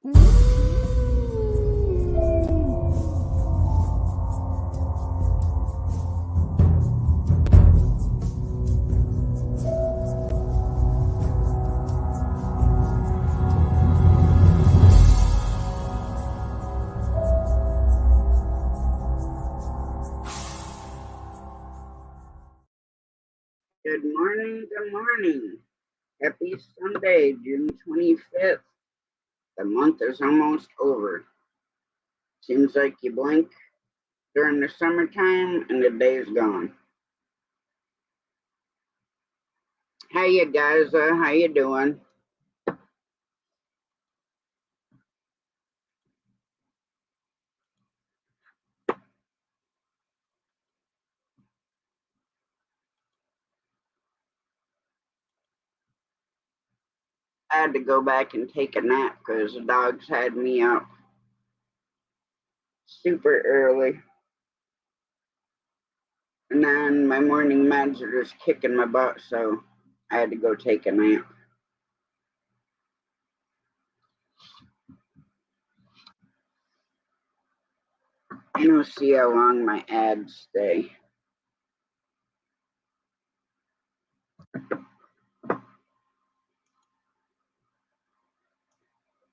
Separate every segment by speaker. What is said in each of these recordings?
Speaker 1: Good morning, good morning. Happy Sunday, June 25th. The month is almost over. Seems like you blink during the summertime and the day's gone. How you guys, how you doing? I had to go back and take a nap because the dogs had me up super early. And then my morning meds are just kicking my butt, so I had to go take a nap. And we'll see how long my ads stay.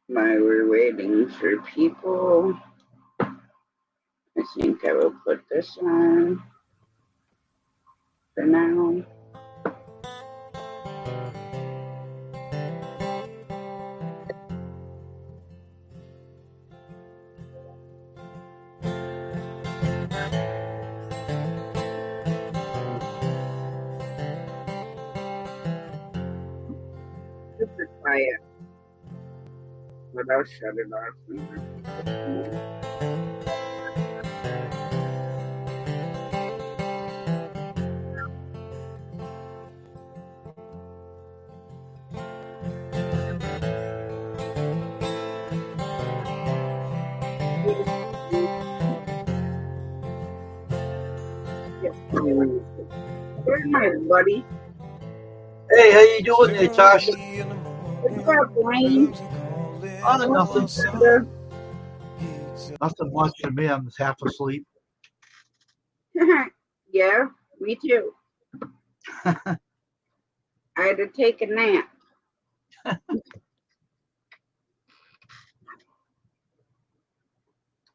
Speaker 1: While we're waiting for people, I think I will put this on for now. Super quiet, but I'll shut it off. Where's my buddy?
Speaker 2: Hey, how you doing there, Tasha?
Speaker 1: What's up, Wayne?
Speaker 2: Oh, nothing. Nothing much for me. I'm half asleep.
Speaker 1: Yeah, me too. I had to take a nap.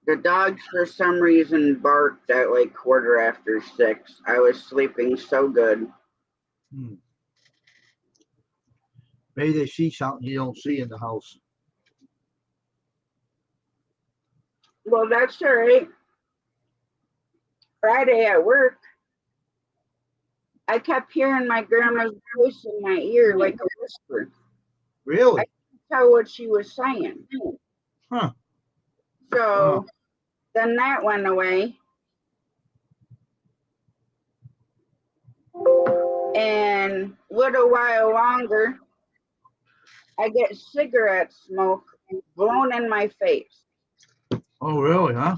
Speaker 1: The dogs, for some reason, barked at like 6:15. I was sleeping so good.
Speaker 2: Maybe they see something you don't see in the house.
Speaker 1: Well, that's all right. Friday at work, I kept hearing my grandma's voice in my ear like a whisper.
Speaker 2: Really?
Speaker 1: I couldn't tell what she was saying.
Speaker 2: Huh.
Speaker 1: So then that went away. And a little while longer, I get cigarette smoke blown in my face.
Speaker 2: Oh, really, huh?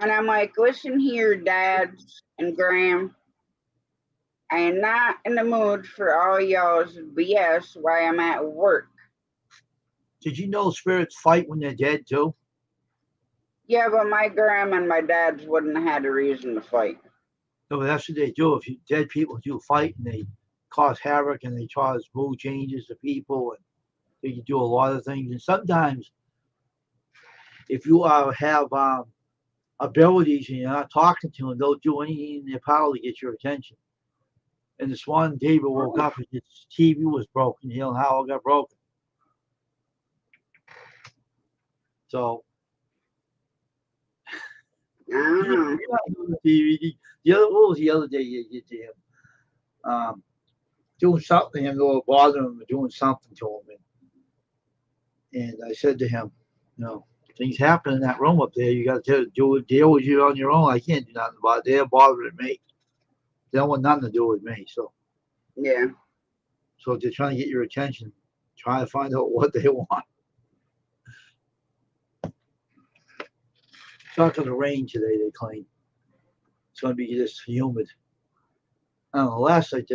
Speaker 1: And I'm like, listen here, Dad and Graham. I am not in the mood for all y'all's BS while I'm at work.
Speaker 2: Did you know spirits fight when they're dead, too?
Speaker 1: Yeah, but my Graham and my dad's wouldn't have had a reason to fight.
Speaker 2: No, but that's what they do. If dead people do fight and they cause havoc and they cause mood changes to people, and they can do a lot of things. And sometimes, if you have abilities and you're not talking to them, they'll do anything in their power to get your attention. And this one, David woke up and his TV was broken. You know how it got broken. So,
Speaker 1: I don't know.
Speaker 2: What was the other day you did to him? Doing something to him, or bothering him, or doing something to him. And I said to him, things happen in that room up there. You got to deal with you on your own. I can't do nothing about it. They're bothering me. They don't want nothing to do with me. So,
Speaker 1: yeah.
Speaker 2: So if they're trying to get your attention, try to find out what they want. It's not going to rain today, they claim. It's going to be just humid. I don't know. Last night,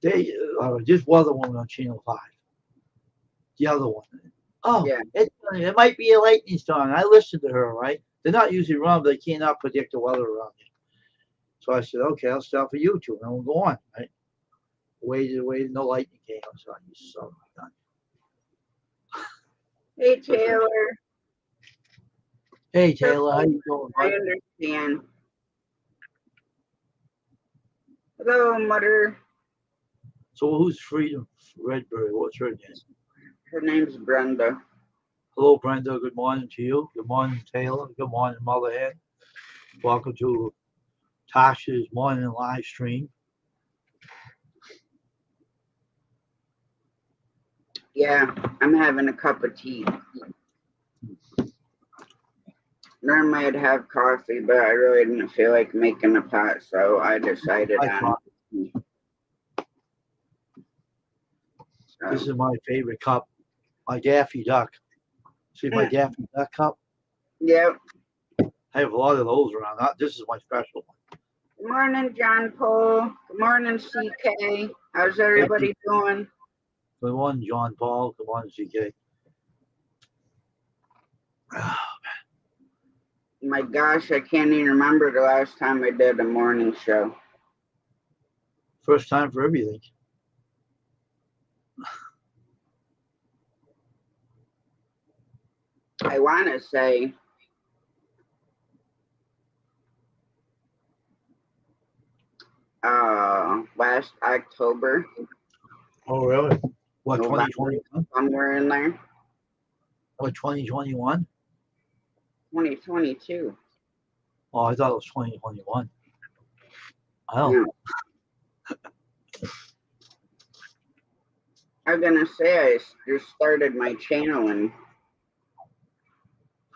Speaker 2: this weather one on Channel 5. The other one. Oh, yeah. It's It might be a lightning storm. I listened to her, right? They're not usually wrong, but they cannot predict the weather around here. So I said, okay, I'll start for YouTube, and we'll go on, right? Waited, no lightning came. I said, you son of a gun.
Speaker 1: Hey, Taylor.
Speaker 2: Hey, Taylor, how you doing,
Speaker 1: I
Speaker 2: bud?
Speaker 1: understand. Hello, Mother.
Speaker 2: So who's Freedom Redberry? What's her name?
Speaker 1: Her name's Brenda.
Speaker 2: Hello, Brenda. Good morning to you. Good morning, Taylor. Good morning, Motherhead. Welcome to Tasha's morning live stream.
Speaker 1: Yeah, I'm having a cup of tea. Normally I'd have coffee, but I really didn't feel like making a pot, so I decided on tea.
Speaker 2: This is my favorite cup, my Daffy Duck. See my Daffy Duck cup?
Speaker 1: Yep.
Speaker 2: I have a lot of those around. This is my special one.
Speaker 1: Good morning, John Paul. Good morning, CK. How's everybody doing?
Speaker 2: Good morning, John Paul. Good morning, CK.
Speaker 1: My gosh, I can't even remember the last time I did a morning show.
Speaker 2: First time for everything.
Speaker 1: I want to say last October.
Speaker 2: Oh, really? What,
Speaker 1: November,
Speaker 2: 2021?
Speaker 1: somewhere in there.
Speaker 2: What, 2021?
Speaker 1: 2022.
Speaker 2: Oh, I thought it was 2021. I don't know.
Speaker 1: I'm gonna say I just started my channel in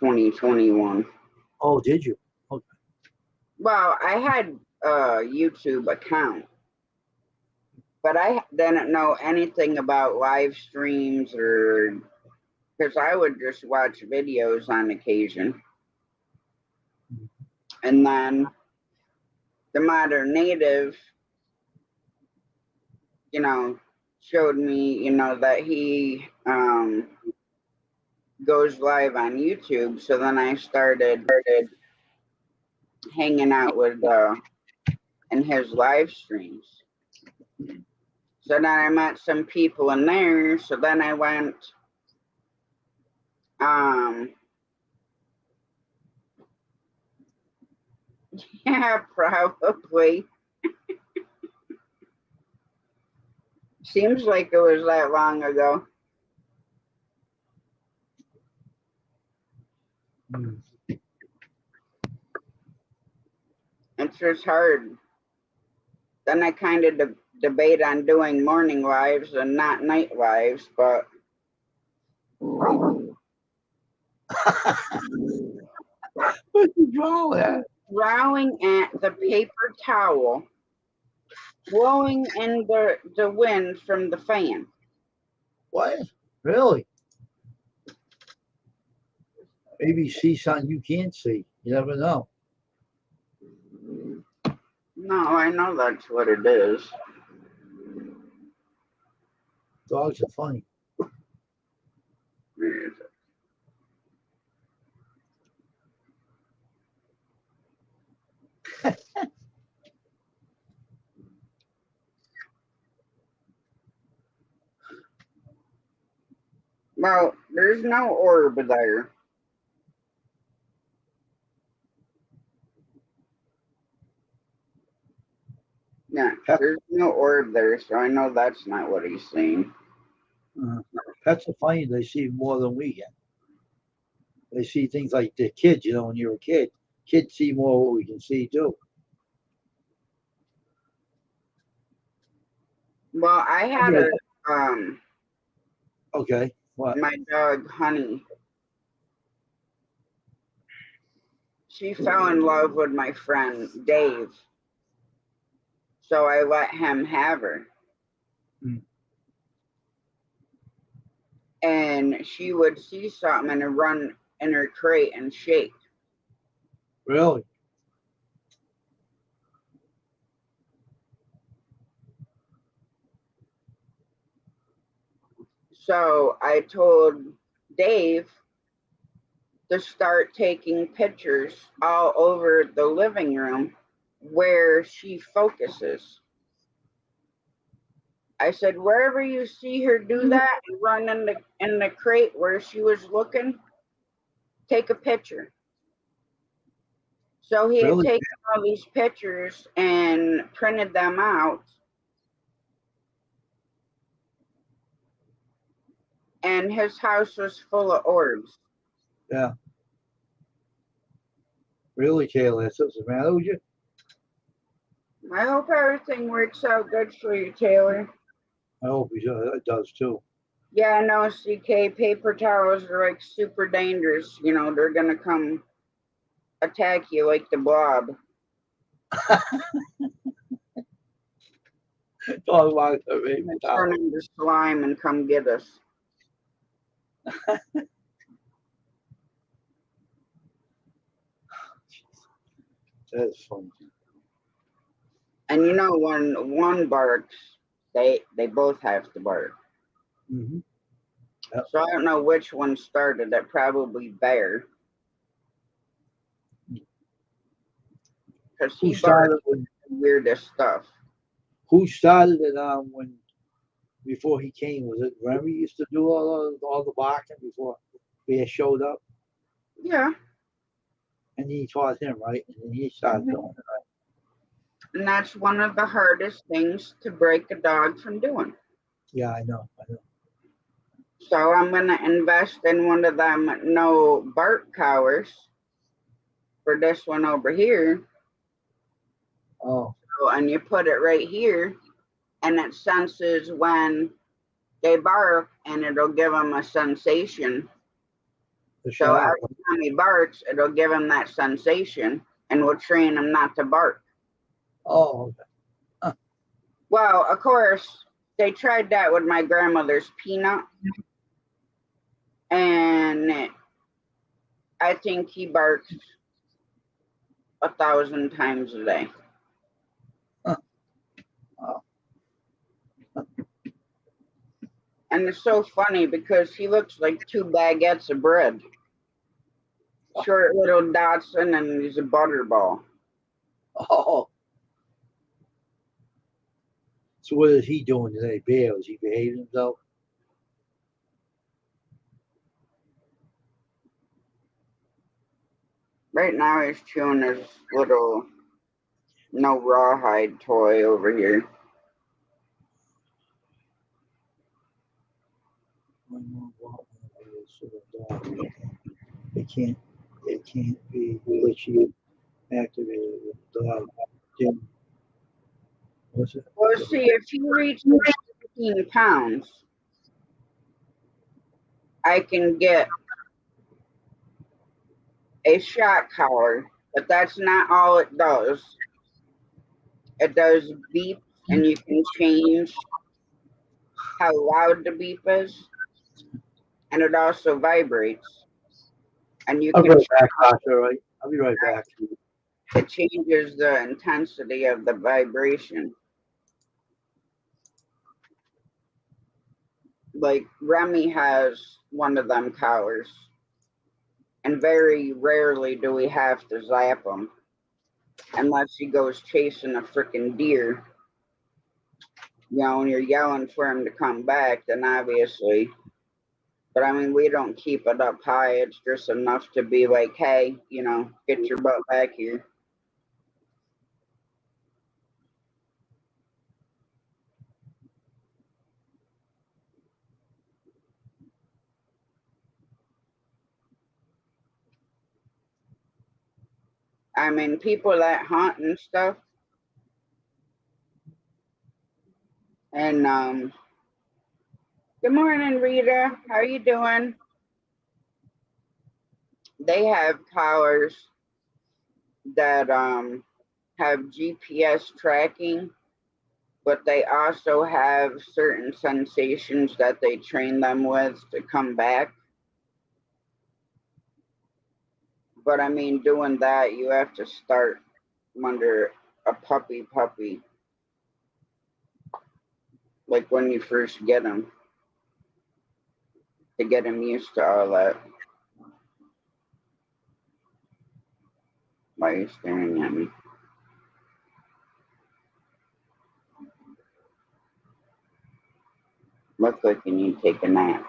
Speaker 1: 2021.
Speaker 2: Oh, did you? Okay.
Speaker 1: Well, I had a YouTube account, but I didn't know anything about live streams or because I would just watch videos on occasion. And then the Modern Native, showed me, that he goes live on YouTube. So then I started hanging out with in his live streams. So then I met some people in there. So then I went yeah, probably. Seems like it was that long ago. It's just hard. Then I kind of debate on doing morning lives and not night lives, but
Speaker 2: What's the wrong with that?
Speaker 1: drawing at the paper towel, blowing in the wind from the fan.
Speaker 2: What? Really? Maybe you see something you can't see. You never know.
Speaker 1: No, I know that's what it is.
Speaker 2: Dogs are funny.
Speaker 1: Where is it? Well, there's no orb there. Yeah, there's no orb there, so I know that's not what he's saying.
Speaker 2: Pets are funny. They see more than we get. They see things like the kids, when you're a kid. Kids see more what we can see too.
Speaker 1: Well, I had
Speaker 2: Okay. What?
Speaker 1: my dog Honey. She fell in love with my friend Dave. So I let him have her. And she would see something and run in her crate and shake.
Speaker 2: Really?
Speaker 1: So I told Dave, to start taking pictures all over the living room where she focuses. I said, wherever you see her do that, run in the crate where she was looking, take a picture. So he had
Speaker 2: Really?
Speaker 1: taken all these pictures and printed them out. And his house was full of orbs.
Speaker 2: Yeah. Really, Taylor? That's what's the matter with you?
Speaker 1: I hope everything works out good for you, Taylor.
Speaker 2: I hope it does too.
Speaker 1: Yeah, I know, CK. Paper towels are like super dangerous. You know, they're gonna come attack you like the blob.
Speaker 2: Talk about the baby
Speaker 1: And
Speaker 2: towel.
Speaker 1: turn into slime and come get us.
Speaker 2: That's funny.
Speaker 1: And you know, when one barks, they both have to bark.
Speaker 2: Mm-hmm. Yep.
Speaker 1: So I don't know which one started it. Probably Bear, because he
Speaker 2: Who
Speaker 1: barks
Speaker 2: started when?
Speaker 1: the weirdest stuff.
Speaker 2: Who started it? When before he came, was it Remy used to do all the barking before Bear showed up,
Speaker 1: Yeah,
Speaker 2: and he taught him right, and then he started doing it.
Speaker 1: and that's one of the hardest things to break a dog from doing.
Speaker 2: Yeah, I know.
Speaker 1: So I'm gonna invest in one of them no bark collars for this one over here.
Speaker 2: Oh,
Speaker 1: And you put it right here, and it senses when they bark, and it'll give them a sensation.
Speaker 2: to
Speaker 1: So
Speaker 2: shut up.
Speaker 1: every time he barks, it'll give him that sensation, and will train him not to bark.
Speaker 2: Oh, okay.
Speaker 1: Well, of course, they tried that with my grandmother's Peanut, and I think he barks 1,000 times a day.
Speaker 2: Wow.
Speaker 1: And it's so funny because he looks like two baguettes of bread. Short little Dotson, and he's a butterball.
Speaker 2: Oh. So what is he doing today, Bear? Is he behaving himself?
Speaker 1: Right now he's chewing his little no rawhide toy over here.
Speaker 2: My mom bought one of those sort of dogs. It can't be glitchy activated with the dog. Jim, what's it?
Speaker 1: Well, see, if he reaches 15 pounds, I can get a shock collar, but that's not all it does. It does beeps, and you can change how loud the beep is, and it also vibrates. And you
Speaker 2: I'll be
Speaker 1: can
Speaker 2: right back, Doctor. Right? I'll be right back.
Speaker 1: it changes the intensity of the vibration. Like Remy has one of them collars, and very rarely do we have to zap him unless he goes chasing a freaking deer. You know, and you're yelling for him to come back, then obviously. But I mean, we don't keep it up high. It's just enough to be like, hey, you know, get your butt back here. I mean, people that hunt and stuff, and good morning, Rita. How you doing? They have collars that have GPS tracking, but they also have certain sensations that they train them with to come back. But I mean, doing that, you have to start under a puppy, like when you first get them, to get them used to all that. Why are you staring at me? Look like you need to take a nap.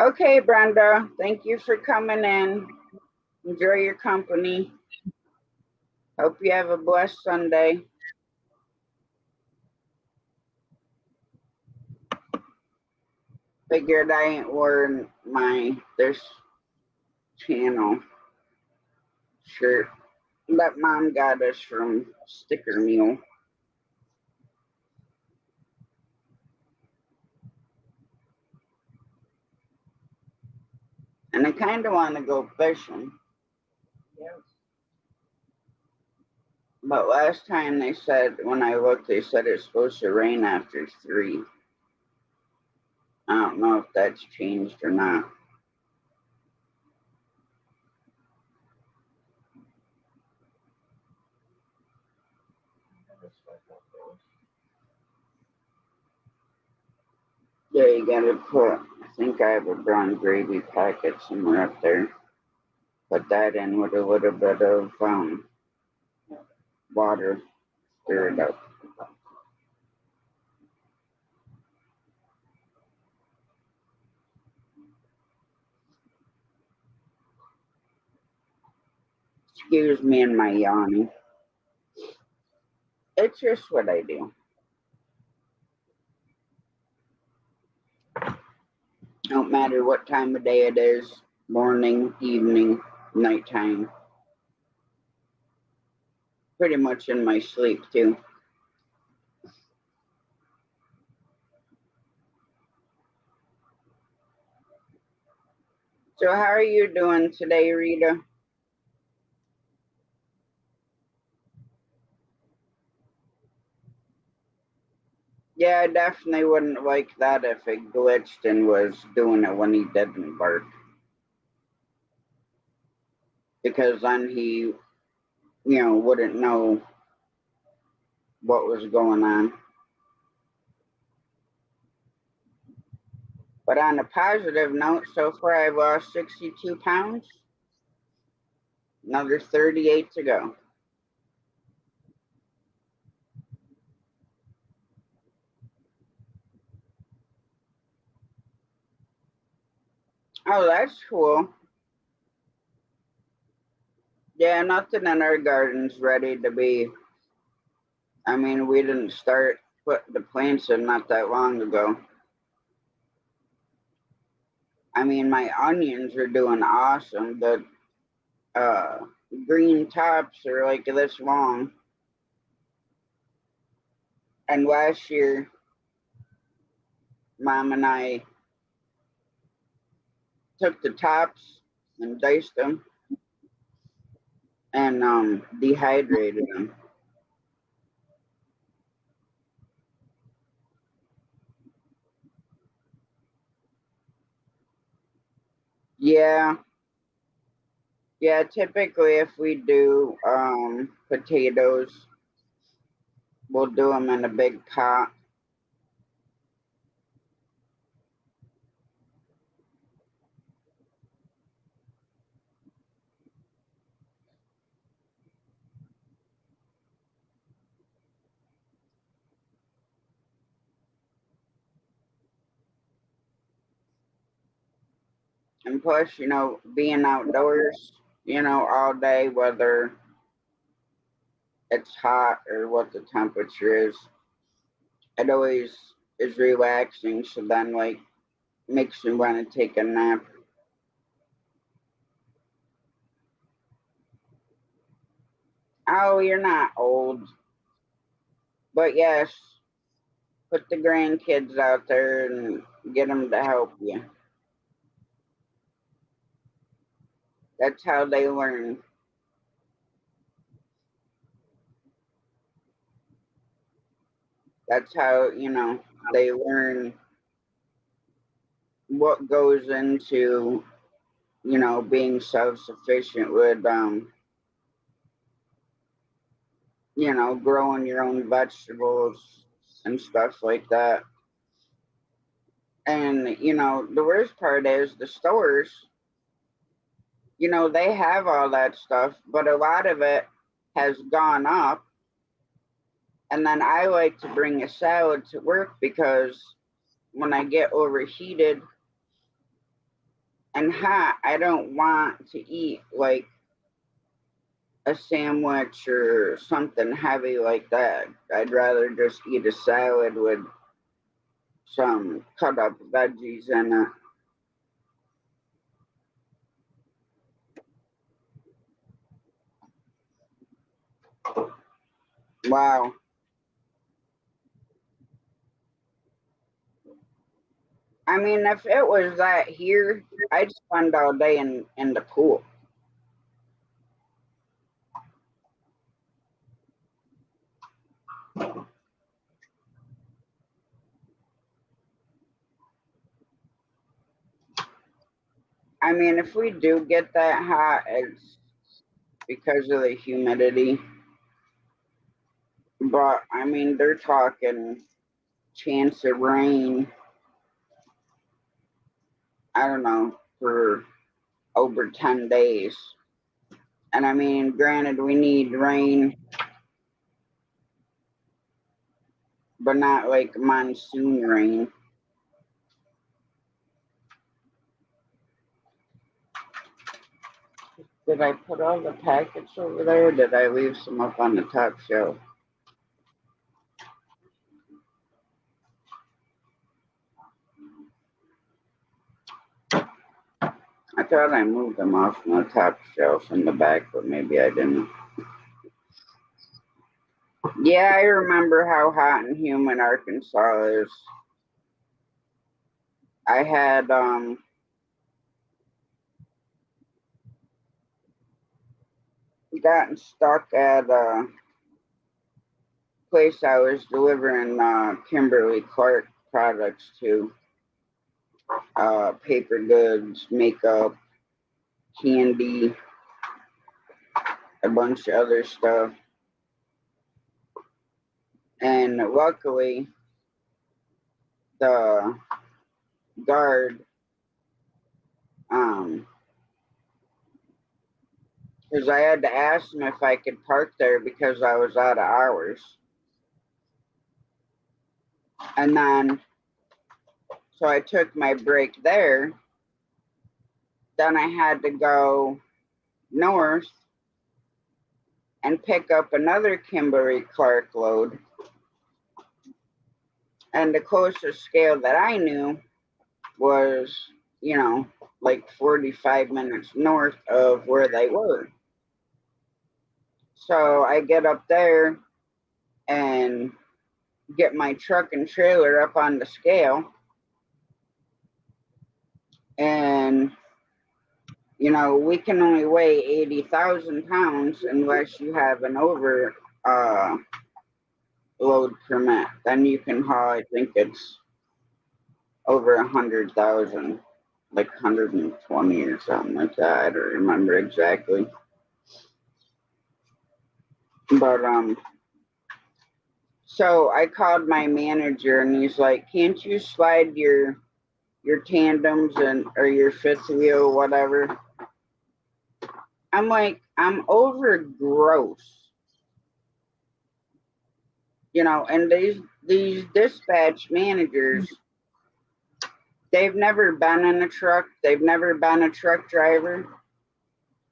Speaker 1: Okay, Brenda. Thank you for coming in. Enjoy your company. Hope you have a blessed Sunday. Figured I ain't wearing this channel shirt that Mom got us from Sticker Meal. And I kind of want to go fishing. But last time they said, when I looked, they said it's supposed to rain after 3. I don't know if that's changed or not. Yeah, you gotta put, I think I have a brown gravy packet somewhere up there. Put that in with a little bit of water, stir it up. Excuse me and my yawning. It's just what I do. Don't matter what time of day it is, morning, evening, nighttime. Pretty much in my sleep too. So how are you doing today, Rita? Yeah, I definitely wouldn't like that if it glitched and was doing it when he didn't bark. Because then he, wouldn't know what was going on. But on a positive note, so far I've lost 62 pounds. Another 38 to go. Oh, that's cool. Yeah, nothing in our garden's ready to be. I mean, we didn't start putting the plants in not that long ago. I mean, my onions are doing awesome. The green tops are like this long. And last year, Mom and I took the tops and diced them and dehydrated them. Yeah, yeah. Typically, if we do potatoes, we'll do them in a big pot. And plus, being outdoors, all day, whether it's hot or what the temperature is, it always is relaxing. So then, like, makes me want to take a nap. Oh, you're not old. But yes, put the grandkids out there and get them to help you. That's how they learn. That's how, they learn what goes into, being self sufficient with, growing your own vegetables and stuff like that. And, the worst part is the stores, they have all that stuff, but a lot of it has gone up. And then I like to bring a salad to work because when I get overheated and hot, I don't want to eat like a sandwich or something heavy like that. I'd rather just eat a salad with some cut up veggies in it. Wow. I mean, if it was that here, I'd spend all day in the pool. I mean, if we do get that hot, it's because of the humidity. But I mean, they're talking chance of rain, I don't know, for over 10 days. And I mean, granted, we need rain, but not like monsoon rain. Did I put all the packets over there? Or did I leave some up on the top shelf? I thought I moved them off from the top shelf in the back, but maybe I didn't. Yeah, I remember how hot and humid Arkansas is. I had gotten stuck at a place I was delivering Kimberly Clark products to. Paper goods, makeup, candy, a bunch of other stuff. And luckily, the guard, because I had to ask him if I could park there because I was out of hours. And then, so I took my break there. Then I had to go north and pick up another Kimberly Clark load. And the closest scale that I knew was, like 45 minutes north of where they were. So I get up there and get my truck and trailer up on the scale. And, we can only weigh 80,000 pounds unless you have an over load permit. Then you can haul, I think it's over 100,000, like 120 or something like that. I don't remember exactly. But so I called my manager and he's like, "Can't you slide your tandems and or your fifth wheel, whatever?" I'm like, "I'm over gross." And these dispatch managers, they've never been in a truck, they've never been a truck driver.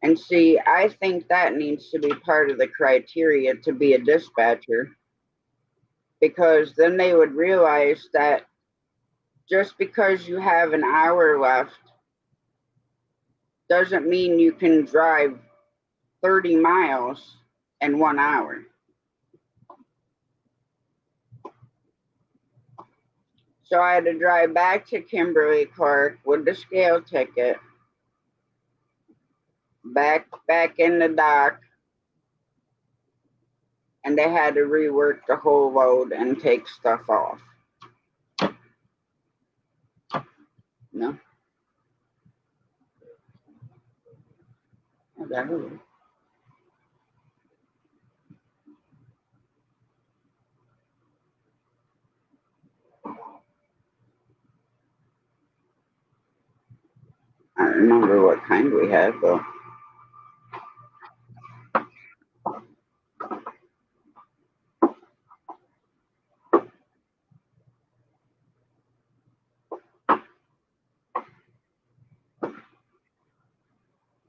Speaker 1: And see, I think that needs to be part of the criteria to be a dispatcher, because then they would realize that just because you have an hour left doesn't mean you can drive 30 miles in 1 hour. So I had to drive back to Kimberly Clark with the scale ticket, back in the dock, and they had to rework the whole load and take stuff off. No. Okay. I don't remember what kind we had, though.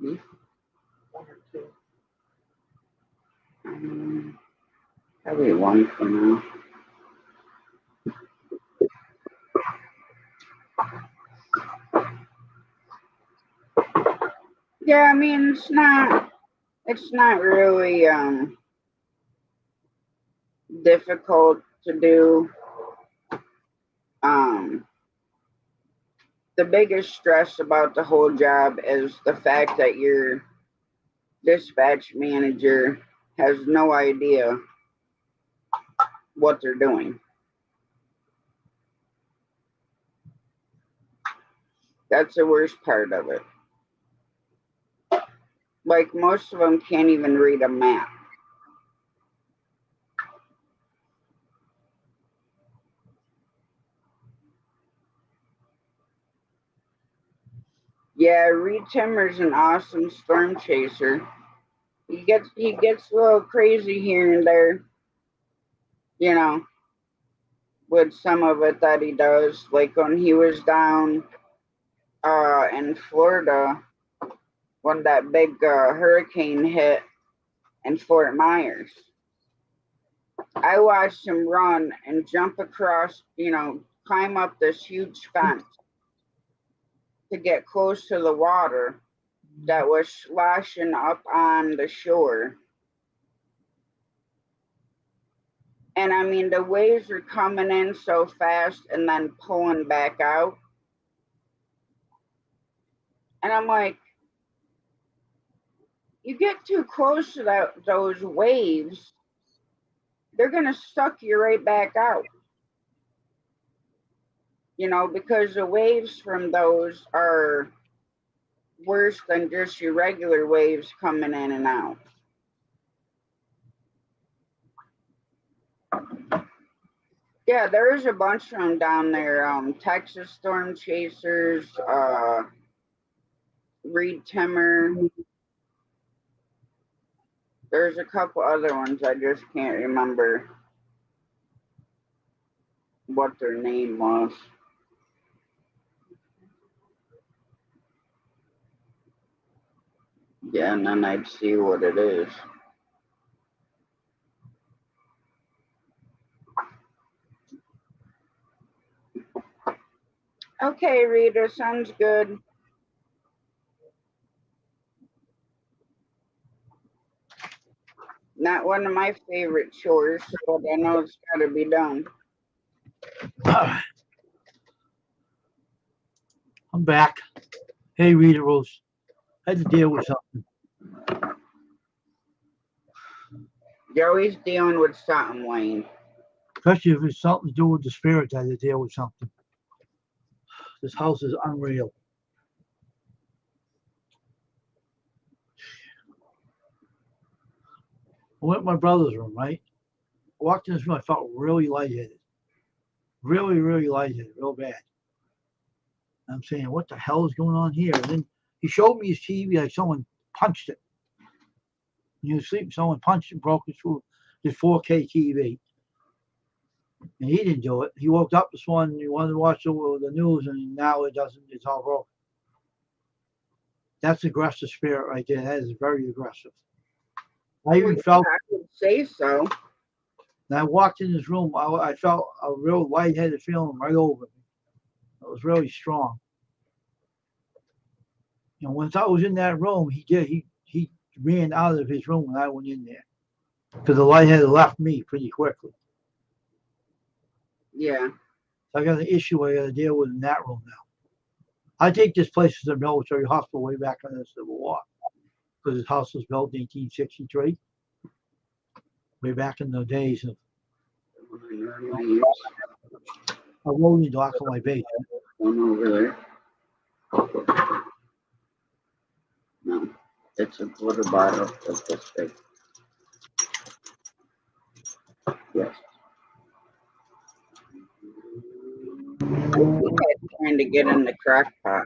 Speaker 1: Beef? Probably one for now. Yeah, I mean, it's not really difficult to do. Um, the biggest stress about the whole job is the fact that your dispatch manager has no idea what they're doing. That's the worst part of it. Like, most of them can't even read a map. Yeah, Reed Timmer's an awesome storm chaser. He gets a little crazy here and there, you know, with some of it that he does. Like when he was down in Florida when that big hurricane hit in Fort Myers. I watched him run and jump across, climb up this huge fence to get close to the water that was sloshing up on the shore. And I mean, the waves were coming in so fast and then pulling back out. And I'm like, you get too close to those waves, they're going to suck you right back out. Because the waves from those are worse than just your regular waves coming in and out. Yeah, there's a bunch of them down there. Texas Storm Chasers, Reed Timmer. There's a couple other ones. I just can't remember what their name was. Yeah, and then I'd see what it is. Okay, Rita, sounds good. Not one of my favorite chores, but I know it's got to be done.
Speaker 2: I'm back. Hey, Rita Rose. I had to deal with something.
Speaker 1: Joey's dealing with something, Wayne.
Speaker 2: Especially if it's something to do with the spirit, I had to deal with something. This house is unreal. I went to my brother's room, right? I walked in his room, I felt really lightheaded. Really, really lightheaded, real bad. I'm saying, what the hell is going on here? And then he showed me his TV like someone punched it. He was sleeping, someone punched it, broke it through his 4K TV. And he didn't do it. He woke up this morning, he wanted to watch the news, and now it doesn't, it's all broken. That's aggressive spirit right there. That is very aggressive. I even felt.
Speaker 1: I would say so.
Speaker 2: And I walked in his room. I felt a real lightheaded feeling right over me. It was really strong. Once I was in that room, he ran out of his room when I went in there because the light had left me pretty quickly.
Speaker 1: Yeah.
Speaker 2: So I got an issue I got to deal with in that room now. I take this place as a military hospital way back in the Civil War because this house was built in 1863, way back in the days of a rolling dock on my basement.
Speaker 1: One over there. No, it's a water bottle of this big. Yes. Trying to get in the crack pot.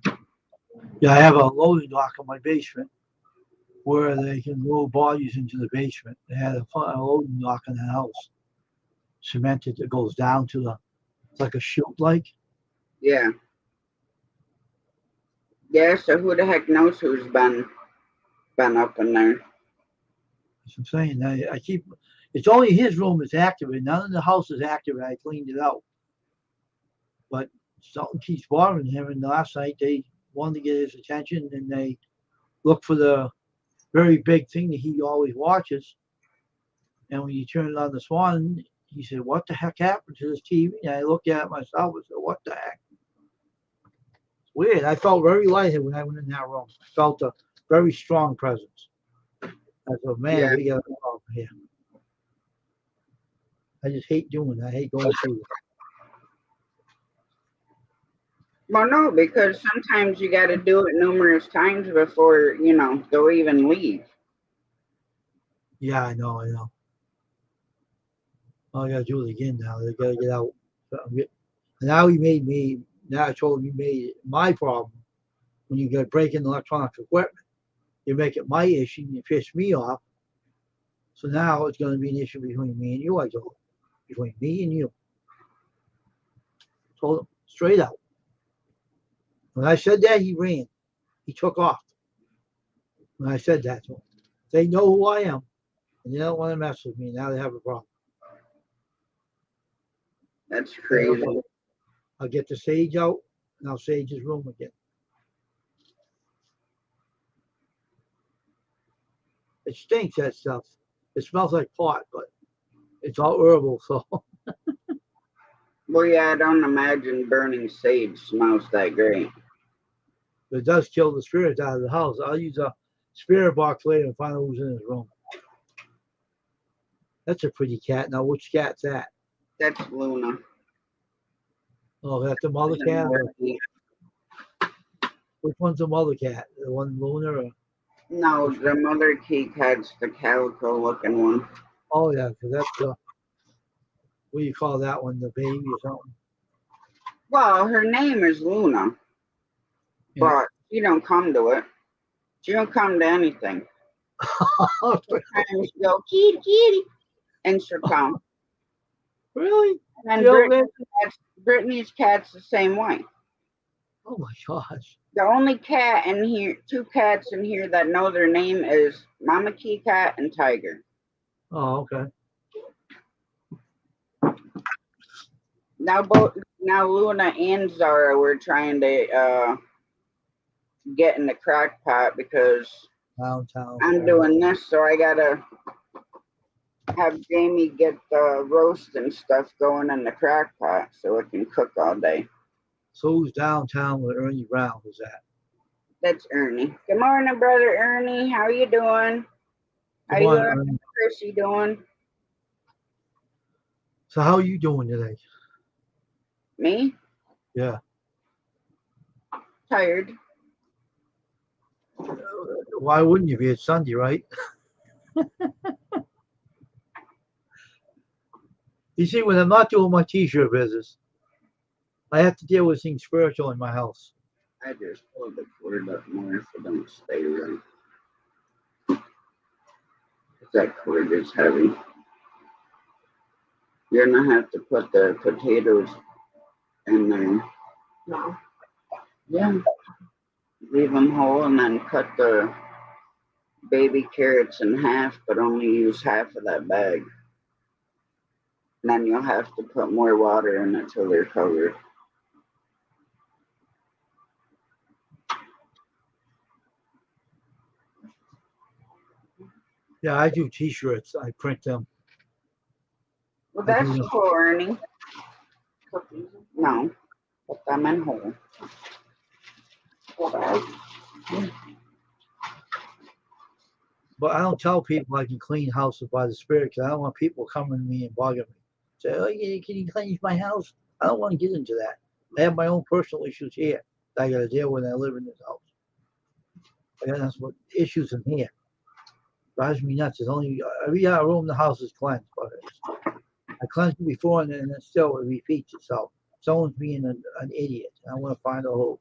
Speaker 2: Yeah, I have a loading dock in my basement where they can load bodies into the basement. They had a loading dock in the house, cemented that goes down to the, it's like a chute like.
Speaker 1: Yeah. Yeah, so who the heck knows who's been up in there?
Speaker 2: That's what I'm saying. I keep, it's only his room that's activated. None of the house is activated. I cleaned it out. But something keeps bothering him. And last night they wanted to get his attention and they looked for the very big thing that he always watches. And when you turn it on this morning, he said, "What the heck happened to this TV?" And I looked at it myself and said, "What the heck?" It's weird. I felt very lighted when I went in that room. I felt a very strong presence. I said, "Man,
Speaker 1: Yeah.
Speaker 2: we got a problem here." I just hate doing that. I hate going through it.
Speaker 1: Well, no, because sometimes you got to do it numerous times before, they'll even leave.
Speaker 2: Yeah, I know, I know. Oh, I gotta do it again now. They gotta get out. Now he made me. Now I told him you made it my problem when you get breaking electronic equipment. You make it my issue. And you piss me off. So now it's going to be an issue between me and you. I told him between me and you. Told him straight out. When I said that, he ran. He took off. When I said that to him, they know who I am, and they don't want to mess with me. Now they have a problem.
Speaker 1: That's
Speaker 2: So
Speaker 1: crazy.
Speaker 2: I'll get the sage out, and I'll sage his room again. It stinks, that stuff. It smells like pot, but it's all herbal, so
Speaker 1: Well, yeah, I don't imagine burning sage smells that great.
Speaker 2: it does kill the spirits out of the house. I'll use a spirit box later and find out who's in his room. That's a pretty cat. Now, which cat's that?
Speaker 1: That's Luna.
Speaker 2: Oh, that's the mother cat? Which one's the mother cat? The one Luna? Or?
Speaker 1: No, the mother key cat's the calico looking one.
Speaker 2: Oh, yeah, because that's the, what do you call that one? The baby or something?
Speaker 1: Well, her name is Luna,
Speaker 2: Yeah.
Speaker 1: but she don't come to it. She don't come to anything. Sometimes she'll go, kitty, kitty, and she'll come.
Speaker 2: Really?
Speaker 1: And
Speaker 2: Still there?
Speaker 1: Brittany's cat's the same way.
Speaker 2: Oh, my gosh.
Speaker 1: The only cat in here, two cats in here that know their name is Mama Key Cat and Tiger.
Speaker 2: Oh, okay.
Speaker 1: Now Luna and Zara were trying to get in the crock pot because
Speaker 2: Downtown.
Speaker 1: I'm doing this, so I gotta have Jamie get the roast and stuff going in the crock pot so it can cook all day.
Speaker 2: So who's downtown with Ernie Brown? Who's that?
Speaker 1: That's Ernie. Good morning, brother Ernie. How you doing? How
Speaker 2: Come
Speaker 1: you
Speaker 2: on,
Speaker 1: and
Speaker 2: Ernie.
Speaker 1: Chrissy doing?
Speaker 2: So how are you doing today?
Speaker 1: Me?
Speaker 2: Yeah.
Speaker 1: Tired.
Speaker 2: Why wouldn't you be? It's Sunday, right? You see, when I'm not doing my t-shirt business, I have to deal with things spiritual in my house.
Speaker 1: I just pulled the cord up more so it don't stay right. That cord is heavy. You're gonna have to put the potatoes in there. No. Yeah. Leave them whole and then cut the baby carrots in half, but only use half of that bag. And then you'll have to put more water in it till they're covered.
Speaker 2: Yeah, I do t-shirts. I print them.
Speaker 1: Well,
Speaker 2: I do
Speaker 1: that's
Speaker 2: them.
Speaker 1: cool, Ernie. Cookies? No. Put them in whole.
Speaker 2: But I don't tell people I can clean houses by the spirit because I don't want people coming to me and bugging me. Say, oh, can you clean my house? I don't want to get into that. I have my own personal issues here that I got to deal with when I live in this house. That's what issues in here. Drives me nuts. It's only every room in the house is cleansed, but I cleansed it before and then still it repeats itself. Someone's being an idiot. I want to find a hole.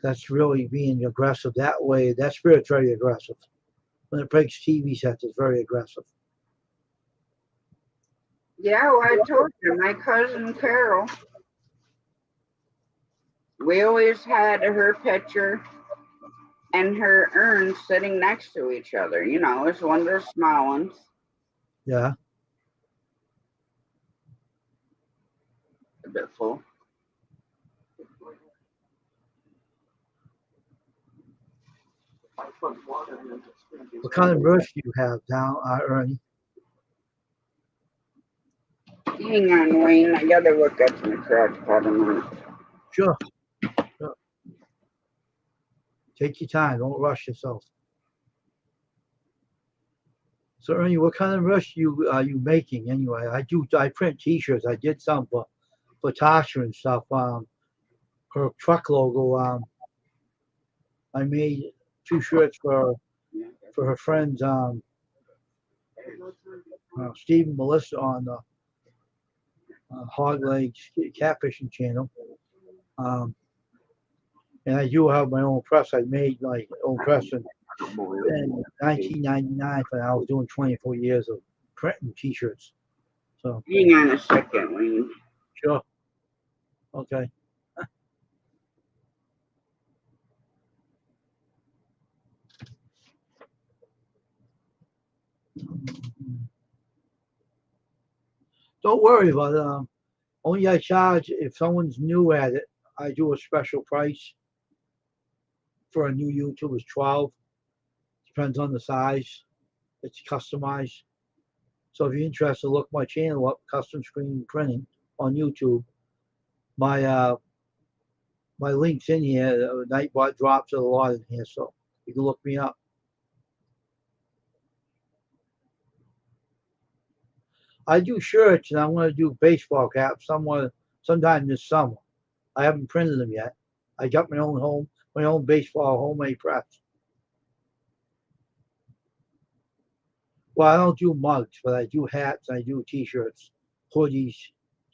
Speaker 2: That's really being aggressive that way. That spirit's very aggressive. When it breaks TV sets, it's very aggressive.
Speaker 1: Yeah, well, I told you, my cousin Carol, we always had her picture and her urn sitting next to each other. You know, it's one of those small ones.
Speaker 2: Yeah.
Speaker 1: A bit full.
Speaker 2: What kind of verse do you have down, Ernie?
Speaker 1: Hang on, Wayne. I gotta look up my crock pot a minute.
Speaker 2: Sure. Sure. Take your time. Don't rush yourself. So Ernie, what kind of rush are you making anyway? I print T-shirts. I did some for Tasha and stuff. Her truck logo. I made 2 shirts for her friends. Steve and Melissa on the Hog Legs Catfishing channel. And I do have my own press. I made my own press in 1999 when I was doing 24 years of printing T-shirts. So
Speaker 1: Hang on a second, Wayne.
Speaker 2: sure, okay. Don't worry about it. Only I charge if someone's new at it. I do a special price for a new YouTube is 12. Depends on the size. It's customized. So if you're interested, look my channel up, Custom Screen Printing on YouTube. My link's in here. Nightbot drops it a lot in here, so you can look me up. I do shirts, and I'm going to do baseball caps sometime this summer. I haven't printed them yet. I got my own baseball homemade press. Well, I don't do mugs, but I do hats. I do T-shirts, hoodies,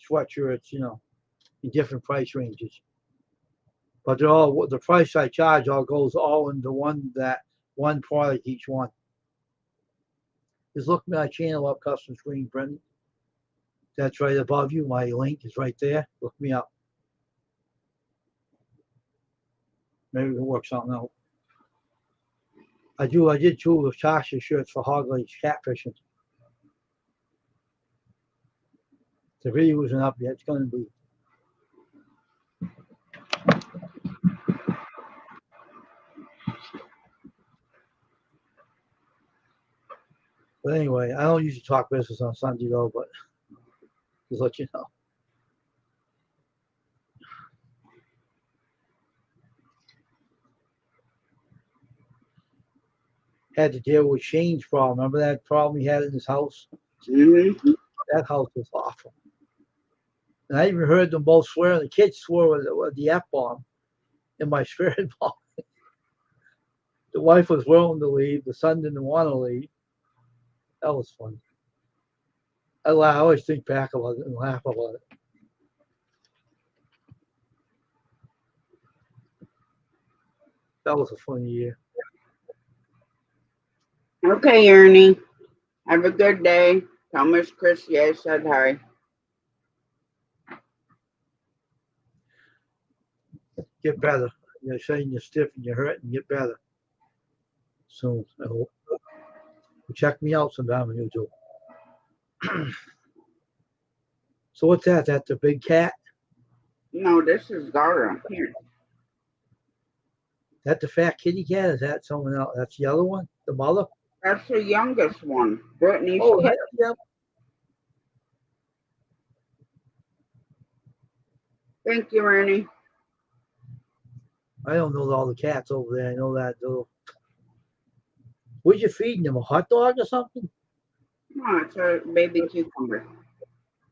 Speaker 2: sweatshirts. In different price ranges. But the price I charge all goes all into one product each one. Just look at my channel up, Custom Screen Printing. That's right above you. My link is right there. Look me up. Maybe we can work something out. I did 2 of Tasha shirts for Hog Legs Catfishing. The video isn't up yet. It's going to be. But anyway, I don't usually talk business on Sunday though, but just let you know. Had to deal with Shane's problem. Remember that problem he had in his house?
Speaker 1: Mm-hmm.
Speaker 2: That house was awful. And I even heard them both swear. The kids swore with the F-bomb in my spirit bomb. The wife was willing to leave. The son didn't want to leave. That was fun. I always think back about it and laugh about it. That was a funny year.
Speaker 1: Okay, Ernie. Have a good day. Tell Miss Chrissy I said hi.
Speaker 2: Get better. You're saying you're stiff and you're hurting. Get better soon, I hope. Check me out sometime on YouTube. So what's that? That's the big cat?
Speaker 1: No, this is Zara. Here.
Speaker 2: That the fat kitty cat? Is that someone else? That's the other one? The mother?
Speaker 1: That's the youngest one. Brittany's kid.
Speaker 2: Yep.
Speaker 1: Thank you, Ernie.
Speaker 2: I don't know all the cats over there. I know that though. What you feeding them? A hot dog or something?
Speaker 1: No, it's a baby cucumber.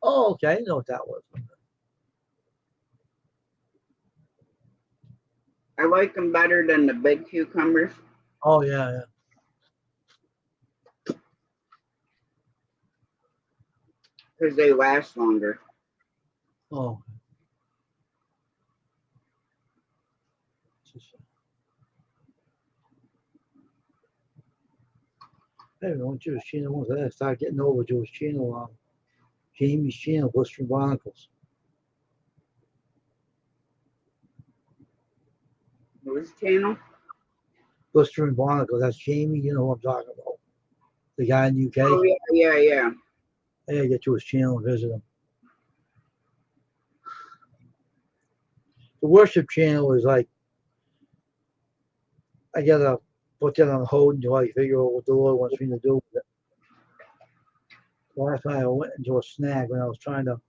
Speaker 2: Oh, okay. I know what that was.
Speaker 1: I like them better than the big cucumbers
Speaker 2: Oh, yeah.
Speaker 1: because they last longer.
Speaker 2: Oh. I don't know what Jewish channel was. I started getting over Jewish channel. Jamie's channel, Blister Barnacles.
Speaker 1: Whose channel?
Speaker 2: Blister and Barnacles. That's Jamie. You know what I'm talking about. The guy in the UK.
Speaker 1: Oh, yeah.
Speaker 2: I gotta get to his channel and visit him. The worship channel is like, I gotta put that on hold until I figure out what the Lord wants me to do with it. Last night I went into a snag when I was trying to.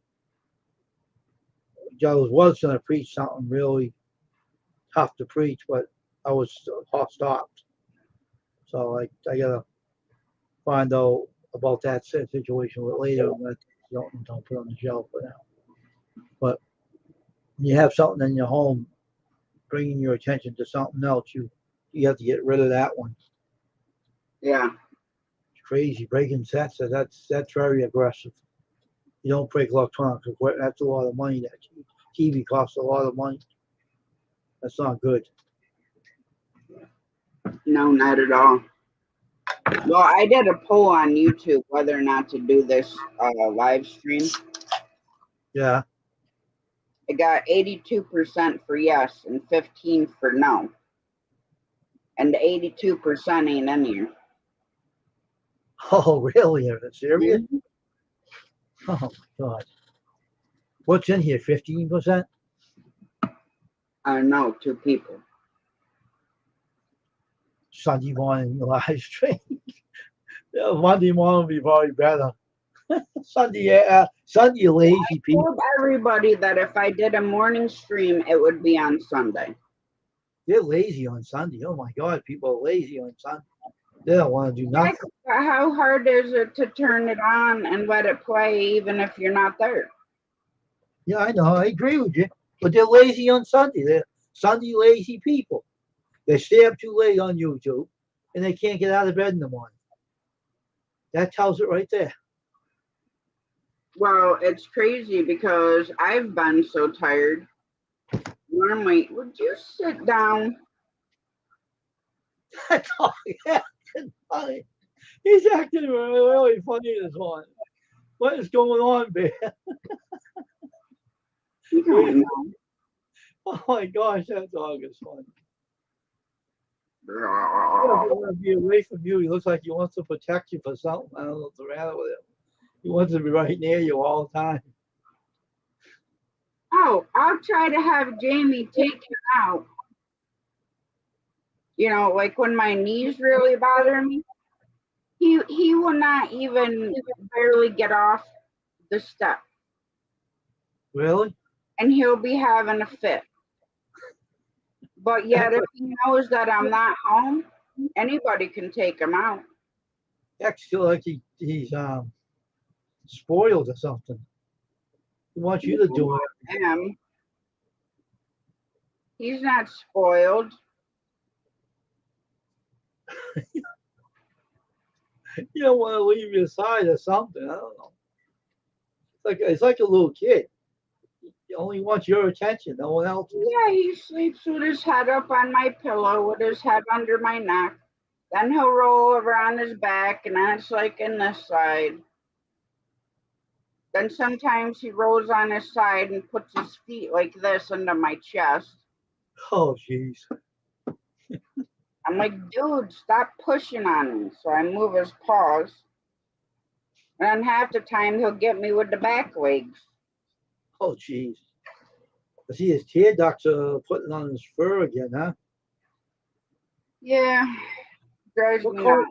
Speaker 2: I was going to preach something really tough to preach, but I was stopped. So I gotta find out about that situation later. I'm gonna don't put it on the shelf for now. But when you have something in your home bringing your attention to something else, you have to get rid of that one.
Speaker 1: Yeah.
Speaker 2: It's crazy breaking sets. That's very aggressive. You don't break electronics equipment. That's a lot of money. That TV costs a lot of money. That's not good.
Speaker 1: No, not at all. Well, I did a poll on YouTube whether or not to do this live stream.
Speaker 2: Yeah.
Speaker 1: It got 82% for yes and 15% for no. And the 82% ain't in here.
Speaker 2: Oh, really? Are you serious?
Speaker 1: Mm-hmm.
Speaker 2: Oh, my God. What's in here? 15%?
Speaker 1: No, 2 people.
Speaker 2: Sunday morning live stream. Monday morning will be probably better. Sunday lazy people.
Speaker 1: I told everybody that if I did a morning stream, it would be on Sunday.
Speaker 2: They're lazy on Sunday. Oh my God, people are lazy on Sunday. They don't want to do nothing.
Speaker 1: How hard is it to turn it on and let it play even if you're not there?
Speaker 2: Yeah, I know. I agree with you. But they're lazy on Sunday. They're Sunday lazy people. They stay up too late on YouTube and they can't get out of bed in the morning. That tells it right there.
Speaker 1: Well, it's crazy because I've been so tired. Normally, would you sit down?
Speaker 2: That's all. Yeah, it's funny. He's acting really funny this morning. What is going on, Bear?
Speaker 1: You don't know.
Speaker 2: Oh my gosh, that dog is funny. He doesn't want to be away from you. He looks like he wants to protect you for something. I don't know what's the matter with him. He wants to be right near you all the time.
Speaker 1: Oh, I'll try to have Jamie take him out. You know, like when my knees really bother me, he will not even barely get off the step.
Speaker 2: Really?
Speaker 1: And he'll be having a fit. But yet, if he knows that I'm not home, anybody can take him out.
Speaker 2: Actually, like he's spoiled or something. He wants you to do it.
Speaker 1: He's not spoiled.
Speaker 2: You don't want to leave your side or something. I don't know. It's like a little kid. He only wants your attention, no one else's.
Speaker 1: Yeah, he sleeps with his head up on my pillow, with his head under my neck. Then he'll roll over on his back, and then it's like in this side. Then sometimes he rolls on his side and puts his feet like this into my chest.
Speaker 2: Oh, jeez.
Speaker 1: I'm like, dude, stop pushing on me. So I move his paws. And then half the time he'll get me with the back legs.
Speaker 2: Oh, jeez. I see his tear ducts are putting on his fur again, huh?
Speaker 1: Yeah. Drives me nuts.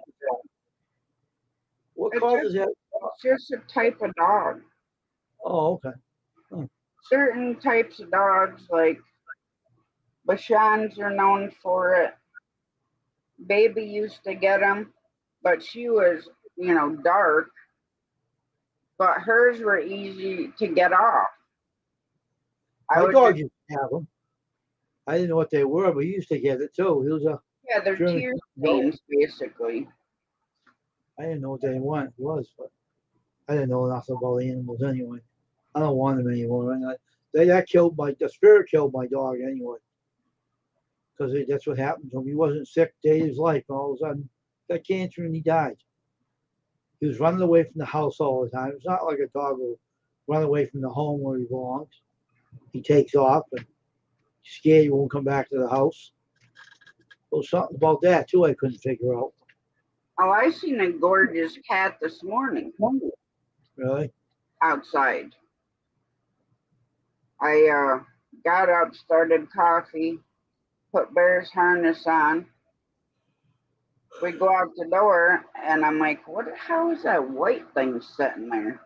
Speaker 2: What causes that?
Speaker 1: It's just a type of dog.
Speaker 2: Oh, okay.
Speaker 1: Certain types of dogs, like Bashans, are known for it. Baby used to get them, but she was, dark. But hers were easy to get off.
Speaker 2: My dog used to have them. I didn't know what they were, but he used to get it too. He was
Speaker 1: they're tear stains, basically.
Speaker 2: I didn't know what they was, but I didn't know enough about animals anyway. I don't want them anymore. And the spirit killed my dog anyway. because that's what happened to him. He wasn't sick day of his life. And all of a sudden, got cancer and he died. He was running away from the house all the time. It's not like a dog will run away from the home where he belongs. He takes off and he's scared he won't come back to the house. Well, something about that too I couldn't figure out.
Speaker 1: Oh, I seen a gorgeous cat this morning
Speaker 2: Really?
Speaker 1: outside. I got up, started coffee, put Bear's harness on. We go out the door, and I'm like, what the hell is that white thing sitting there?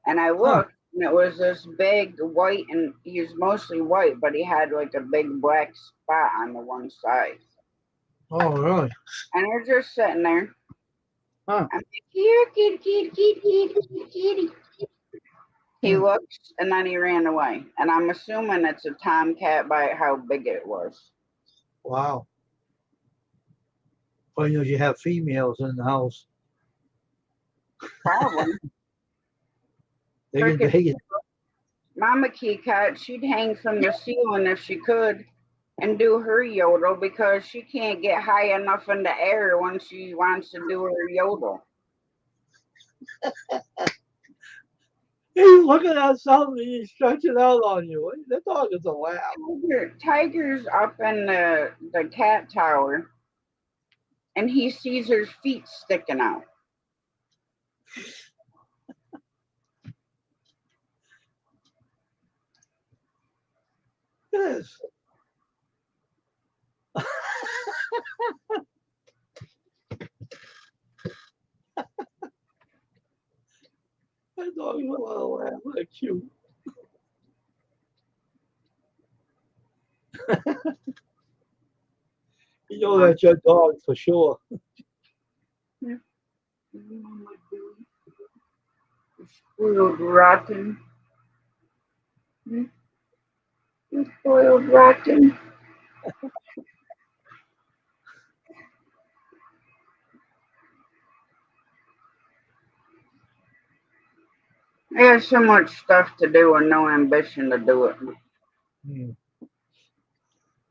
Speaker 1: And I
Speaker 2: Huh.
Speaker 1: looked, and it was this big white, and he's mostly white, but he had like a big black spot on the one side.
Speaker 2: Oh, really?
Speaker 1: And they're just sitting there.
Speaker 2: Huh.
Speaker 1: I'm like, here, kitty, kitty, kitty, kitty, kitty, kitty. He looks, and then he ran away. And I'm assuming it's a tomcat by how big it was.
Speaker 2: Wow. Well, you have females in the house.
Speaker 1: Probably.
Speaker 2: They can
Speaker 1: Frickin'
Speaker 2: take it.
Speaker 1: Mama Key Cat, she'd hang from the ceiling if she could and do her yodel because she can't get high enough in the air when she wants to do her yodel.
Speaker 2: He's looking at something and he's stretching out on you. That dog is a laugh.
Speaker 1: Tiger's up in the cat tower and he sees her feet sticking out.
Speaker 2: Yes. That dog is a little laugh. Like cute. You know that's your dog for sure.
Speaker 1: Spoiled rotten. You spoiled rotten. I have so much stuff to do and no ambition to do it.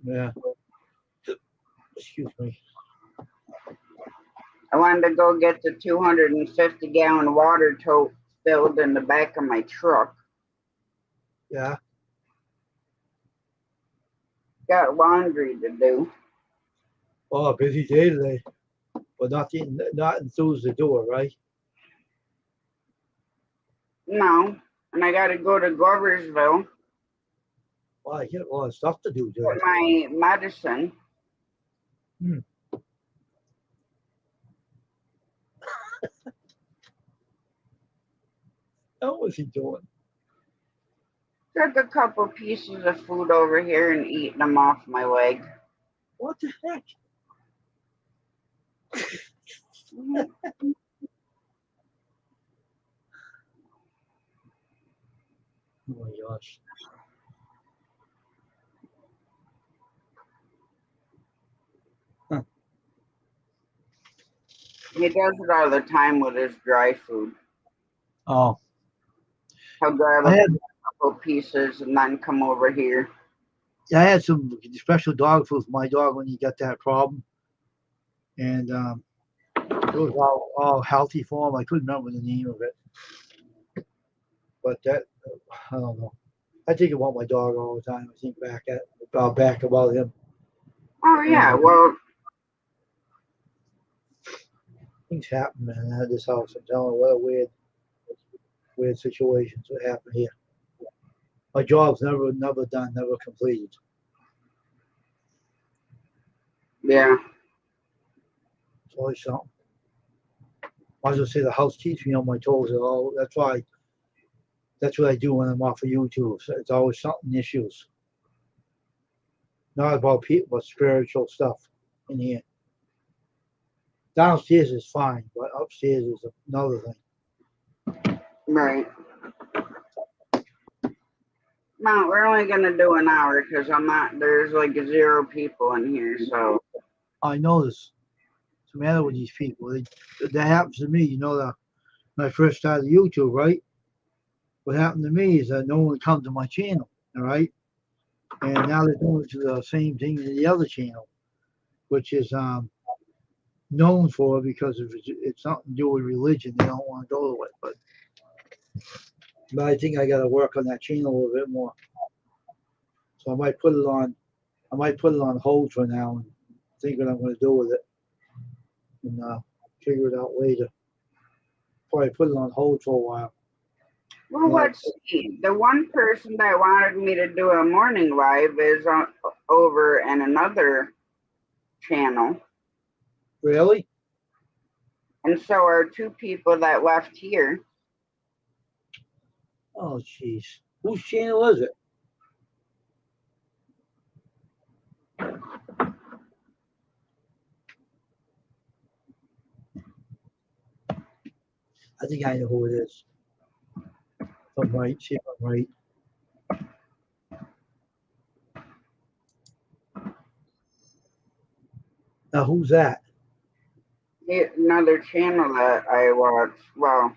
Speaker 2: Yeah. Excuse me.
Speaker 1: I wanted to go get the 250-gallon water tote filled in the back of my truck.
Speaker 2: Yeah.
Speaker 1: Got laundry to do.
Speaker 2: Oh, a busy day today. But not enthused to do it, right?
Speaker 1: No. And I got to go to Gloversville
Speaker 2: Well, I get a lot of stuff to do
Speaker 1: for
Speaker 2: today.
Speaker 1: my medicine.
Speaker 2: What was he doing?
Speaker 1: Took a couple pieces of food over here and eating them off my leg.
Speaker 2: What the heck? Oh my gosh.
Speaker 1: He does it all the time with his dry food.
Speaker 2: Oh.
Speaker 1: He'll grab
Speaker 2: I
Speaker 1: a
Speaker 2: had
Speaker 1: couple pieces and then come over here.
Speaker 2: I had some special dog food for my dog when he got that problem. And it was all healthy for him. I couldn't remember the name of it. But that, I don't know. I think about my dog all the time. I think back about him.
Speaker 1: Oh, yeah.
Speaker 2: And
Speaker 1: Well,
Speaker 2: things happen, man, at this house. I'm telling you, what a weird situations that happen here. My job's never done, never completed.
Speaker 1: yeah.
Speaker 2: It's always something. I was gonna say the house keeps me on my toes at all. That's why. That's what I do when I'm off of YouTube. So it's always something issues. Not about people, but spiritual stuff in here. Downstairs is fine, but upstairs is another thing.
Speaker 1: Right. No, we're only going to do an hour because there's like 0 people in here. So,
Speaker 2: I notice what's the matter with these people. That happens to me, when I first started YouTube, right? What happened to me is that no one would come to my channel, all right? And now they're doing the same thing in the other channel, which is known for because of it's something to do with religion. They don't want to go to it, but I think I got to work on that channel a little bit more. So I might put it on. I might put it on hold for now and think what I'm going to do with it, and figure it out later. Probably put it on hold for a while.
Speaker 1: Well, let's see. The one person that wanted me to do a morning live is over in another channel.
Speaker 2: Really?
Speaker 1: And so are two people that left here.
Speaker 2: Oh, jeez. Whose channel is it? I think I know who it is. If I'm right. See if I'm right. Now, who's that?
Speaker 1: Another channel that I watch. Well,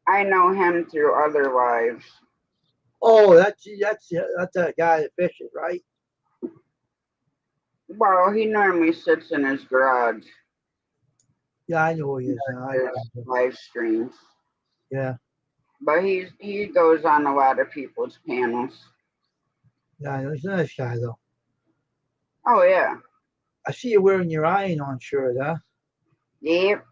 Speaker 1: I know him through other lives.
Speaker 2: Oh, that's that guy that fishes, right?
Speaker 1: Well, he normally sits in his garage.
Speaker 2: Yeah, I know who he is now.
Speaker 1: His live streams.
Speaker 2: Yeah.
Speaker 1: But he goes on a lot of people's panels.
Speaker 2: Yeah, he's a nice guy though.
Speaker 1: Oh yeah.
Speaker 2: I see you wearing your iron-on shirt, huh?
Speaker 1: Yep.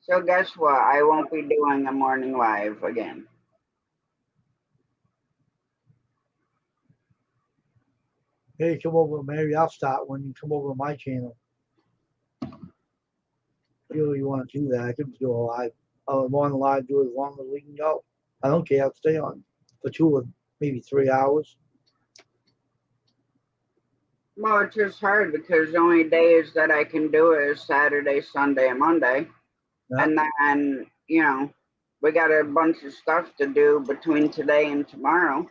Speaker 1: So guess what? I won't be doing a morning live again.
Speaker 2: Hey, come over. Maybe I'll start when you come over to my channel. If you really want to do that, I can do a live. I'll on live, do it as long as we can go. I don't care. I'll stay on for 2 or maybe 3 hours.
Speaker 1: Well, it's just hard because the only days that I can do it is Saturday, Sunday, and Monday.
Speaker 2: Yeah.
Speaker 1: And then, we got a bunch of stuff to do between today and tomorrow.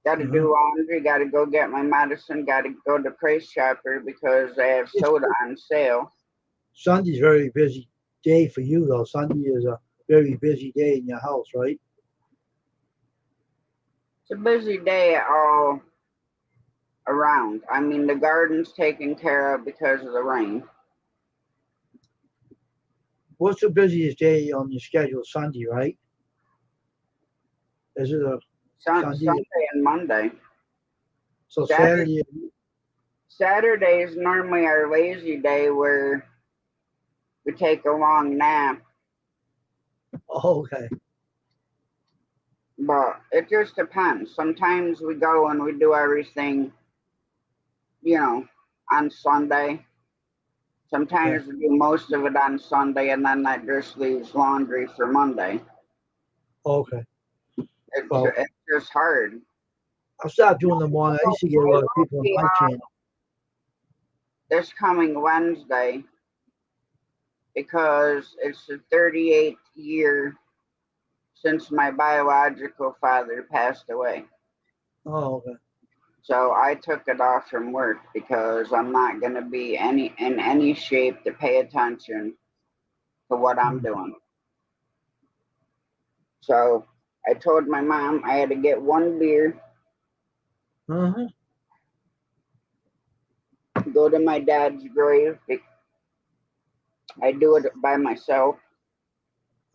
Speaker 1: Got to do laundry, got to go get my medicine, got to go to Price Chopper because they have soda on sale.
Speaker 2: Sunday's a very busy day for you, though. Sunday is a very busy day in your house, right?
Speaker 1: It's a busy day all around. I mean, the garden's taken care of because of the rain.
Speaker 2: What's the busiest day on your schedule? Sunday, right? Is it a
Speaker 1: Sunday and Monday.
Speaker 2: So Saturday.
Speaker 1: Saturday is normally our lazy day where we take a long nap.
Speaker 2: Oh, okay.
Speaker 1: But it just depends. Sometimes we go and we do everything, on Sunday. Sometimes we do most of it on Sunday, and then that just leaves laundry for Monday.
Speaker 2: Okay.
Speaker 1: It's just hard.
Speaker 2: I'll start doing them morning. I used to get a lot of people on my channel.
Speaker 1: This coming Wednesday, because it's the 38th year since my biological father passed away.
Speaker 2: Oh, okay.
Speaker 1: So I took it off from work because I'm not going to be in any shape to pay attention to what I'm doing. So I told my mom I had to get one beer, go to my dad's grave. I do it by myself.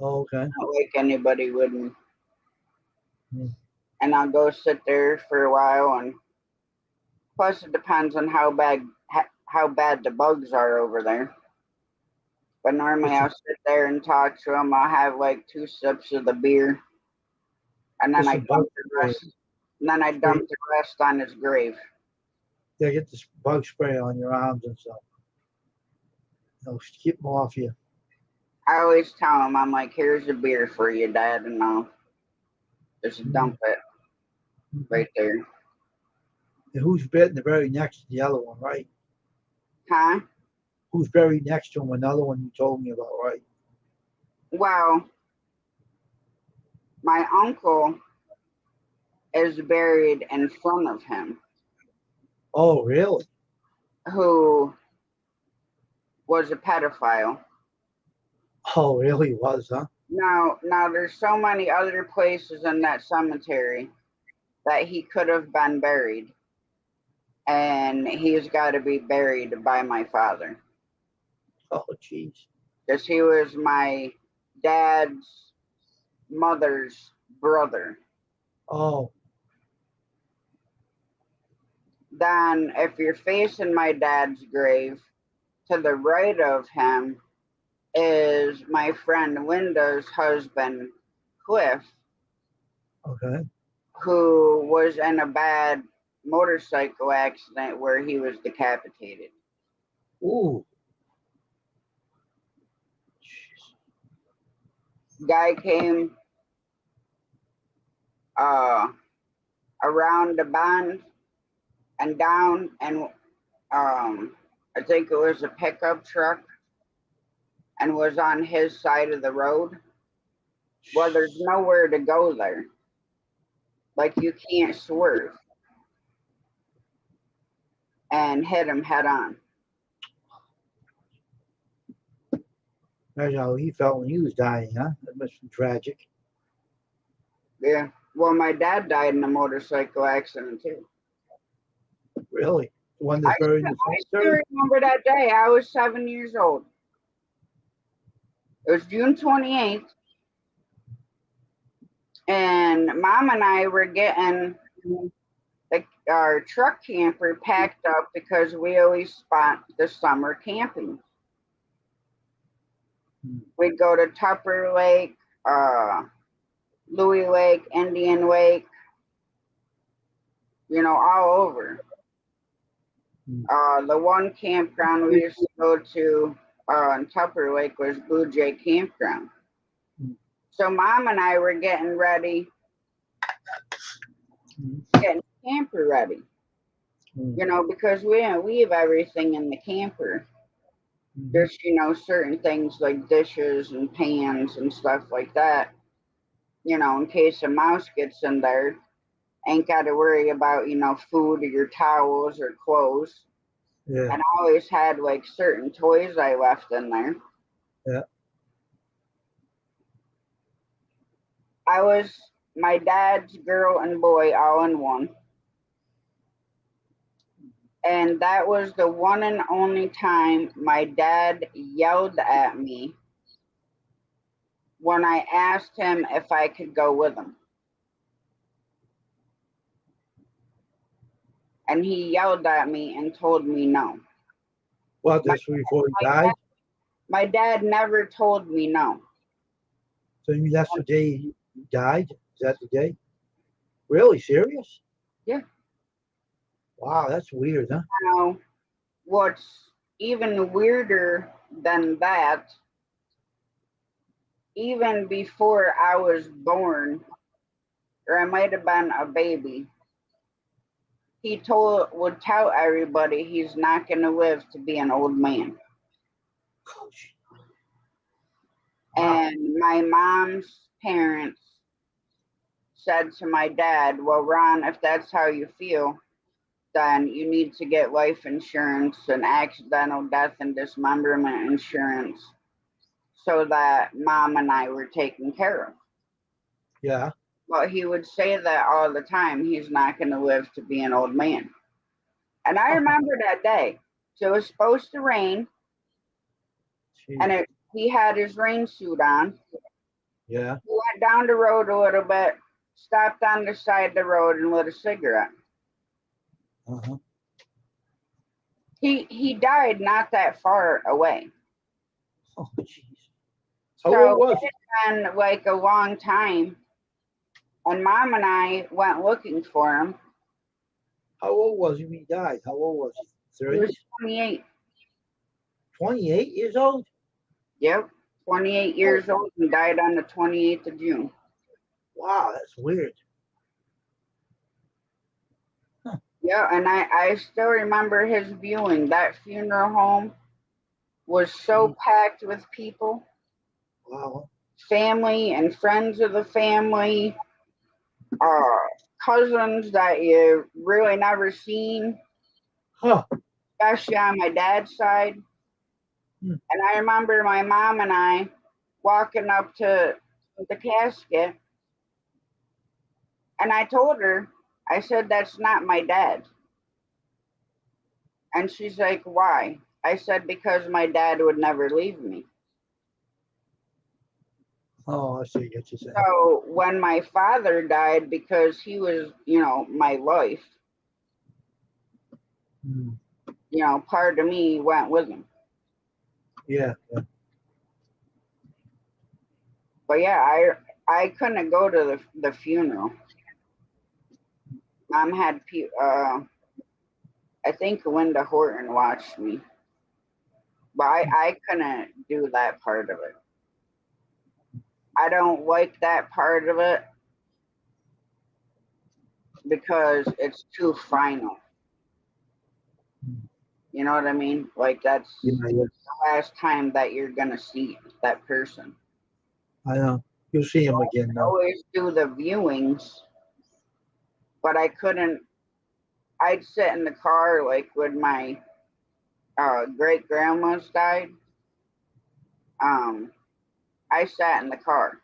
Speaker 2: Oh, okay.
Speaker 1: Not like anybody wouldn't. And I'll go sit there for a while, and plus it depends on how bad the bugs are over there. But normally I'll sit there and talk to him. I'll have like 2 sips of the beer, and then I dump the rest. And then I dump the rest on his grave.
Speaker 2: Yeah, get this bug spray on your arms and stuff. Keep them off you.
Speaker 1: I always tell him, I'm like, here's a beer for you, Dad, and I'll just dump it right there.
Speaker 2: And who's buried next to the other one, right?
Speaker 1: Huh?
Speaker 2: Who's buried next to him? Another one you told me about, right?
Speaker 1: Well, my uncle is buried in front of him.
Speaker 2: Oh, really?
Speaker 1: Who was a pedophile.
Speaker 2: Oh, really was, huh?
Speaker 1: Now there's so many other places in that cemetery that he could have been buried, and he's got to be buried by my father
Speaker 2: Oh, jeez.
Speaker 1: because he was my dad's mother's brother.
Speaker 2: Oh,
Speaker 1: Then, if you're facing my dad's grave, to the right of him is my friend Linda's husband, Cliff,
Speaker 2: okay.
Speaker 1: who was in a bad motorcycle accident where he was decapitated.
Speaker 2: Ooh. Jeez.
Speaker 1: Guy came uh, around the bend and down, and I think it was a pickup truck, and was on his side of the road. Well, there's nowhere to go there. Like, you can't swerve, and hit him head on.
Speaker 2: Imagine how he felt when he was dying, huh? That must be tragic.
Speaker 1: Yeah. Well, my dad died in a motorcycle accident too.
Speaker 2: Really? The one
Speaker 1: I
Speaker 2: that's buried in the
Speaker 1: I still
Speaker 2: cemetery?
Speaker 1: remember that day. I was 7 years old. It was June 28th, and Mom and I were getting our truck camper packed up because we always spot the summer camping. We'd go to Tupper Lake, Louis Lake, Indian Lake, all over. The one campground we used to go to in Tupper Lake was Blue Jay Campground. So Mom and I were getting ready, getting the camper ready, because we didn't leave everything in the camper. Just, certain things like dishes and pans and stuff like that, in case a mouse gets in there. Ain't got to worry about, food or your towels or clothes.
Speaker 2: Yeah.
Speaker 1: And I always had like certain toys I left in there.
Speaker 2: Yeah.
Speaker 1: I was my dad's girl and boy all in one. And that was the one and only time my dad yelled at me when I asked him if I could go with him. And he yelled at me and told me no.
Speaker 2: Well, that's before he died?
Speaker 1: My dad never told me no.
Speaker 2: So you mean that's the day he died? Is that the day? Really? Serious?
Speaker 1: Yeah.
Speaker 2: Wow, that's weird, huh?
Speaker 1: Now, what's even weirder than that, even before I was born, or I might have been a baby, he would tell everybody he's not going to live to be an old man.
Speaker 2: Wow.
Speaker 1: And my mom's parents said to my dad, well, Ron, if that's how you feel, then you need to get life insurance and accidental death and dismemberment insurance so that Mom and I were taken care of.
Speaker 2: Yeah.
Speaker 1: Well, he would say that all the time. He's not going to live to be an old man. And I remember that day. So it was supposed to rain,
Speaker 2: Jeez.
Speaker 1: and he had his rain suit on.
Speaker 2: Yeah.
Speaker 1: He went down the road a little bit, stopped on the side of the road, and lit a cigarette.
Speaker 2: Uh-huh.
Speaker 1: He died not that far away.
Speaker 2: Oh, jeez. How
Speaker 1: So
Speaker 2: old was
Speaker 1: it had been like a long time, and Mom and I went looking for him.
Speaker 2: How old was he when he died? How old was he? 30?
Speaker 1: He was 28.
Speaker 2: 28 years old?
Speaker 1: Yep, 28 years old and died on the 28th of June.
Speaker 2: Wow, that's weird.
Speaker 1: Huh. Yeah, and I still remember his viewing. That funeral home was so packed with people.
Speaker 2: Wow.
Speaker 1: Family and friends of the family, cousins that you really never seen,
Speaker 2: Huh.
Speaker 1: especially on my dad's side. And I remember my mom and I walking up to the casket, and I told her, I said, that's not my dad. And she's like, why? I said, because my dad would never leave me.
Speaker 2: Oh, I see what you're saying.
Speaker 1: So when my father died, because he was, my life,
Speaker 2: Mm.
Speaker 1: part of me went with him.
Speaker 2: Yeah.
Speaker 1: But yeah, I couldn't go to the funeral. Mom had I think Linda Horton watched me, but I couldn't do that part of it. I don't like that part of it because it's too final. You know what I mean? Like that's
Speaker 2: Yeah.
Speaker 1: the last time that you're gonna see that person.
Speaker 2: I know. You'll see him again
Speaker 1: I
Speaker 2: though.
Speaker 1: always do the viewings, but I couldn't. I'd sit in the car like when my great grandma's died. Um, I sat in the car.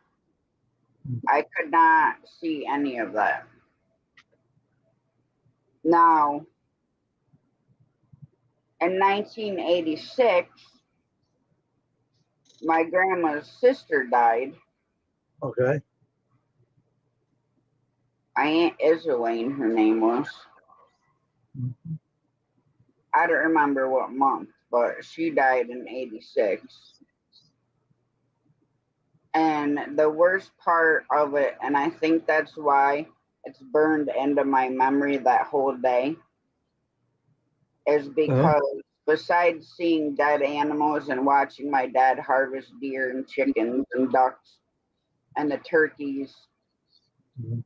Speaker 1: I could not see any of that. Now, in 1986, my grandma's sister died.
Speaker 2: Okay.
Speaker 1: Aunt Isolane, her name was.
Speaker 2: Mhm.
Speaker 1: I don't remember what month, but she died in 86. And the worst part of it, and I think that's why it's burned into my memory that whole day, is
Speaker 2: Uh-huh.
Speaker 1: because besides seeing dead animals and watching my dad harvest deer and chickens and ducks and the turkeys,
Speaker 2: Mhm.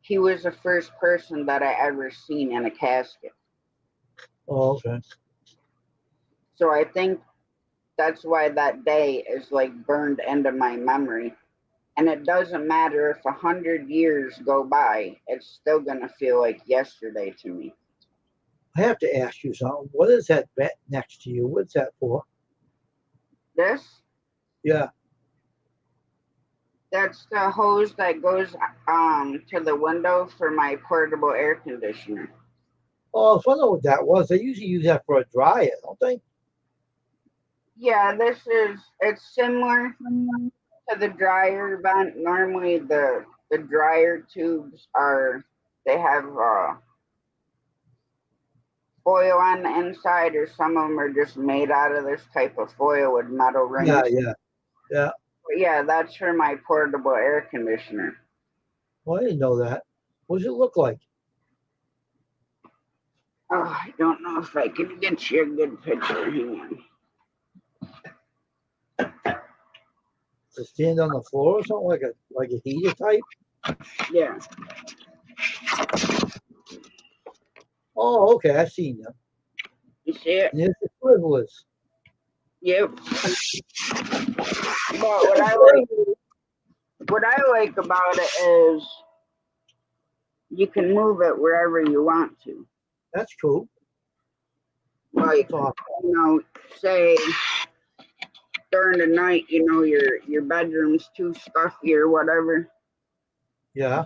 Speaker 1: he was the first person that I ever seen in a casket.
Speaker 2: Oh, okay.
Speaker 1: So I think that's why that day is like burned into my memory. And it doesn't matter if 100 years go by, it's still gonna feel like yesterday to me.
Speaker 2: I have to ask you something. What is that vet next to you? What's that for?
Speaker 1: This,
Speaker 2: Yeah.
Speaker 1: that's the hose that goes to the window for my portable air conditioner.
Speaker 2: Oh, so I know what that was. They usually use that for a dryer, don't they?
Speaker 1: Yeah, it's similar to the dryer vent. Normally the dryer tubes are they have foil on the inside, or some of them are just made out of this type of foil with metal
Speaker 2: Yeah,
Speaker 1: rings.
Speaker 2: yeah, yeah.
Speaker 1: But yeah, that's for my portable air conditioner.
Speaker 2: Well, I didn't know that. What does it look like?
Speaker 1: Oh, I don't know if I can get you a good picture. Hang on.
Speaker 2: Does it stand on the floor or something like a heater type?
Speaker 1: Yeah,
Speaker 2: Oh, okay. I've seen them.
Speaker 1: you see it?
Speaker 2: And there's the swivelers.
Speaker 1: Yep. But what I like about it is you can move it wherever you want to.
Speaker 2: That's cool.
Speaker 1: Like,
Speaker 2: That's awesome.
Speaker 1: say during the night, your bedroom's too stuffy or whatever.
Speaker 2: Yeah.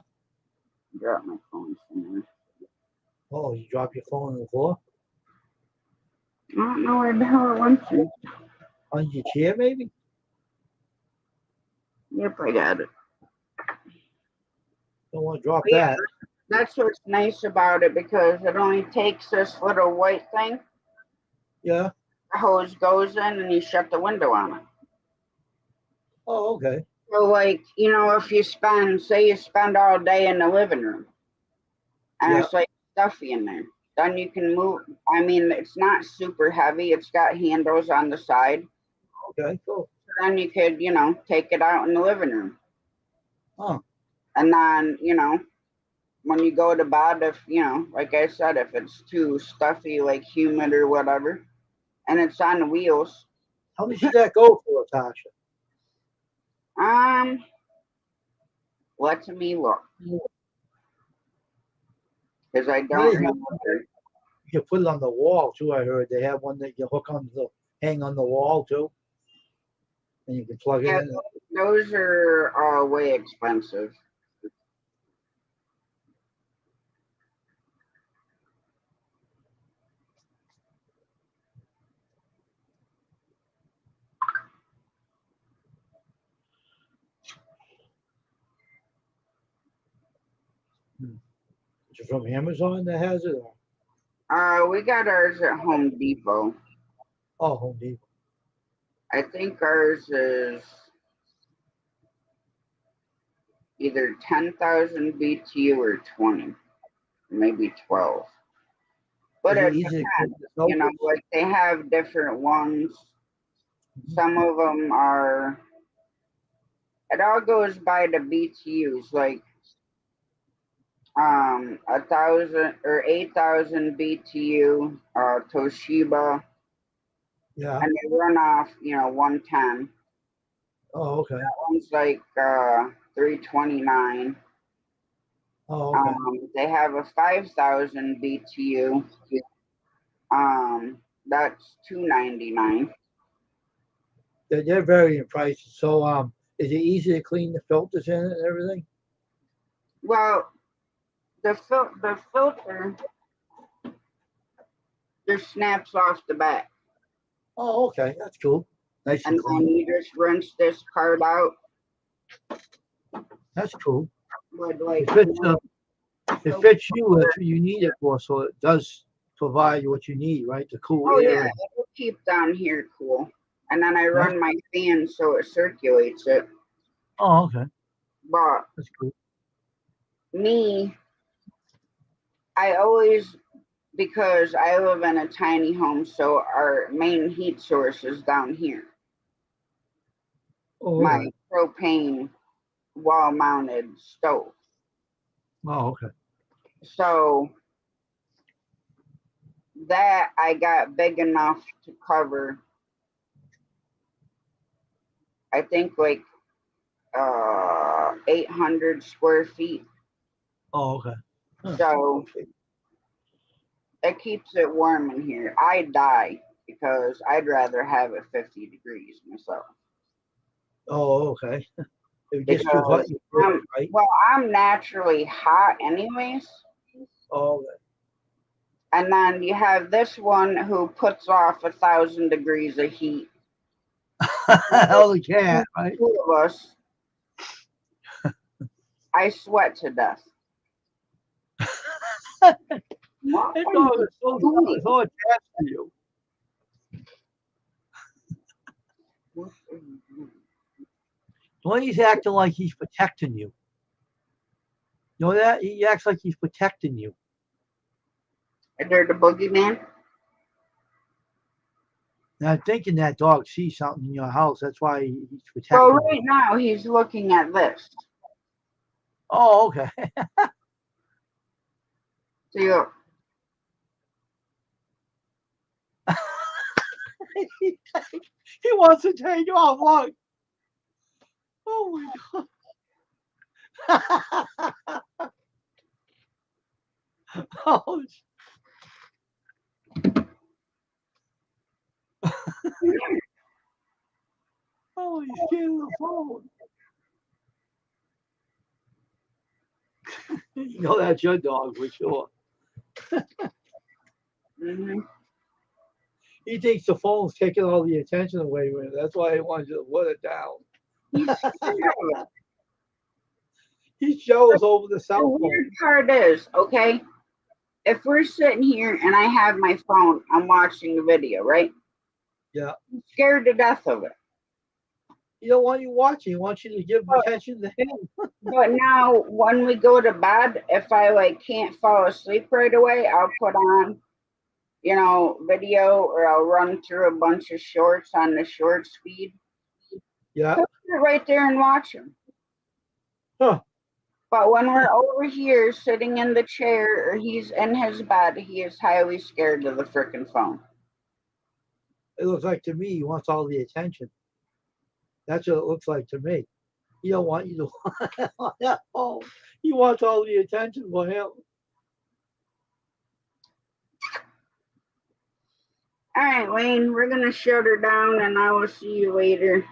Speaker 1: Drop my phone somewhere.
Speaker 2: Oh, you drop your phone on the floor?
Speaker 1: I don't know where the hell it went to.
Speaker 2: On your chair, maybe?
Speaker 1: Yep, I got it.
Speaker 2: Don't want to drop
Speaker 1: But yeah,
Speaker 2: that.
Speaker 1: that's what's nice about it because it only takes this little white thing.
Speaker 2: Yeah.
Speaker 1: The hose goes in and you shut the window on it.
Speaker 2: Oh, okay.
Speaker 1: So, like, if say you spend all day in the living room and
Speaker 2: Yeah.
Speaker 1: it's like stuffy in there, then you can move. I mean, it's not super heavy, it's got handles on the side.
Speaker 2: Okay, cool.
Speaker 1: So then you could, take it out in the living room.
Speaker 2: Huh.
Speaker 1: And then, when you go to bed, if, like I said, if it's too stuffy, like humid or whatever, and it's on the wheels,
Speaker 2: How much did that go for, Tasha?
Speaker 1: um, let me look because I
Speaker 2: Well,
Speaker 1: don't remember.
Speaker 2: you can put it on the wall too. I heard they have one that you hook on the hang on the wall too, and you can plug it
Speaker 1: Yeah,
Speaker 2: in.
Speaker 1: those are way expensive.
Speaker 2: Is it from Amazon that has it? Or,
Speaker 1: We got ours at Home Depot.
Speaker 2: oh, Home Depot.
Speaker 1: I think ours is either 10,000 BTU or 20, maybe 12. But
Speaker 2: Is it
Speaker 1: it
Speaker 2: easy to clean
Speaker 1: depends,
Speaker 2: the filters?
Speaker 1: like they have different ones.
Speaker 2: Mhm.
Speaker 1: Some of them are, it all goes by the BTUs, like 1,000 or 8,000 BTU Toshiba,
Speaker 2: Yeah.
Speaker 1: and they run off, 110.
Speaker 2: Oh, okay.
Speaker 1: One's like 329.
Speaker 2: Oh, okay.
Speaker 1: They have a 5,000 BTU. That's 299.
Speaker 2: They're varying prices. So, is it easy to clean the filters in it and everything?
Speaker 1: Well, the filter just snaps off the back,
Speaker 2: Oh, okay. That's cool. Nice
Speaker 1: and
Speaker 2: and
Speaker 1: then
Speaker 2: clean.
Speaker 1: you just rinse this part out
Speaker 2: That's cool.
Speaker 1: with like
Speaker 2: It fits, it
Speaker 1: soap.
Speaker 2: fits you. That's what you need it for. So it does provide what you need, right? The cool
Speaker 1: Oh
Speaker 2: air.
Speaker 1: yeah, it'll keep down here cool. And then I
Speaker 2: That's,
Speaker 1: run my fan so it circulates it.
Speaker 2: oh, okay.
Speaker 1: But
Speaker 2: That's cool.
Speaker 1: me, I always, because I live in a tiny home, so our main heat source is down here.
Speaker 2: Oh,
Speaker 1: My
Speaker 2: okay.
Speaker 1: propane wall mounted stove.
Speaker 2: Oh, okay.
Speaker 1: So that I got big enough to cover, I think like 800 square feet.
Speaker 2: Oh, okay. Huh.
Speaker 1: So
Speaker 2: Okay.
Speaker 1: it keeps it warm in here. I die because I'd rather have it 50 degrees myself.
Speaker 2: Oh, okay. If it gets too hot,
Speaker 1: Because
Speaker 2: you burn
Speaker 1: I'm,
Speaker 2: it, right?
Speaker 1: well, I'm naturally hot anyways.
Speaker 2: Oh,
Speaker 1: And then you have this one who puts off 1,000 degrees of heat.
Speaker 2: okay. Hell, the cat, right?
Speaker 1: Two of us, I sweat to death. What
Speaker 2: That
Speaker 1: are
Speaker 2: dog
Speaker 1: you
Speaker 2: is so,
Speaker 1: doing?
Speaker 2: so attached to you.
Speaker 1: What are you doing?
Speaker 2: The way he's acting like he's protecting you. You know that? He acts like he's protecting you.
Speaker 1: Is there the boogeyman?
Speaker 2: And I'm thinking that dog sees something in your house. That's why he's
Speaker 1: Well,
Speaker 2: protecting you.
Speaker 1: right now he's looking at this.
Speaker 2: Oh, okay.
Speaker 1: So you
Speaker 2: he wants to take you off. Look. Oh my god. Oh, oh, he's scared of the phone. You know that's your dog for sure.
Speaker 1: hmm
Speaker 2: He thinks the phone's taking all the attention away from him. That's why he wants you to put it down.
Speaker 1: he's scared of it.
Speaker 2: He's jealous over the
Speaker 1: The
Speaker 2: cell phone.
Speaker 1: weird part is, okay, if we're sitting here and I have my phone, I'm watching the video, right?
Speaker 2: Yeah.
Speaker 1: I'm scared to death of it.
Speaker 2: He don't want you watching. He wants you to give
Speaker 1: But,
Speaker 2: attention to him.
Speaker 1: but now when we go to bed, if I like can't fall asleep right away, I'll put on, video, or I'll run through a bunch of shorts on the short speed.
Speaker 2: Yeah.
Speaker 1: He'll sit right there and watch them.
Speaker 2: Huh.
Speaker 1: But when we're over here sitting in the chair or he's in his bed, he is highly scared of the frickin' phone.
Speaker 2: It looks like to me he wants all the attention. That's what it looks like to me. He don't want you to on that phone. He wants all the attention for him.
Speaker 1: All right, Wayne, we're going to shut her down and I will see you later.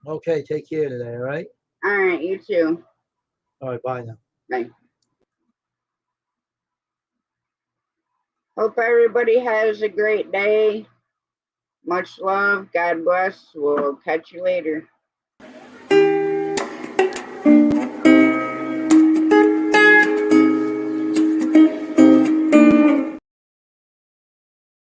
Speaker 2: Okay, take care today, all right?
Speaker 1: All right, you too.
Speaker 2: All right, bye now.
Speaker 1: Bye. Hope everybody has a great day. Much love. God bless. We'll catch you later.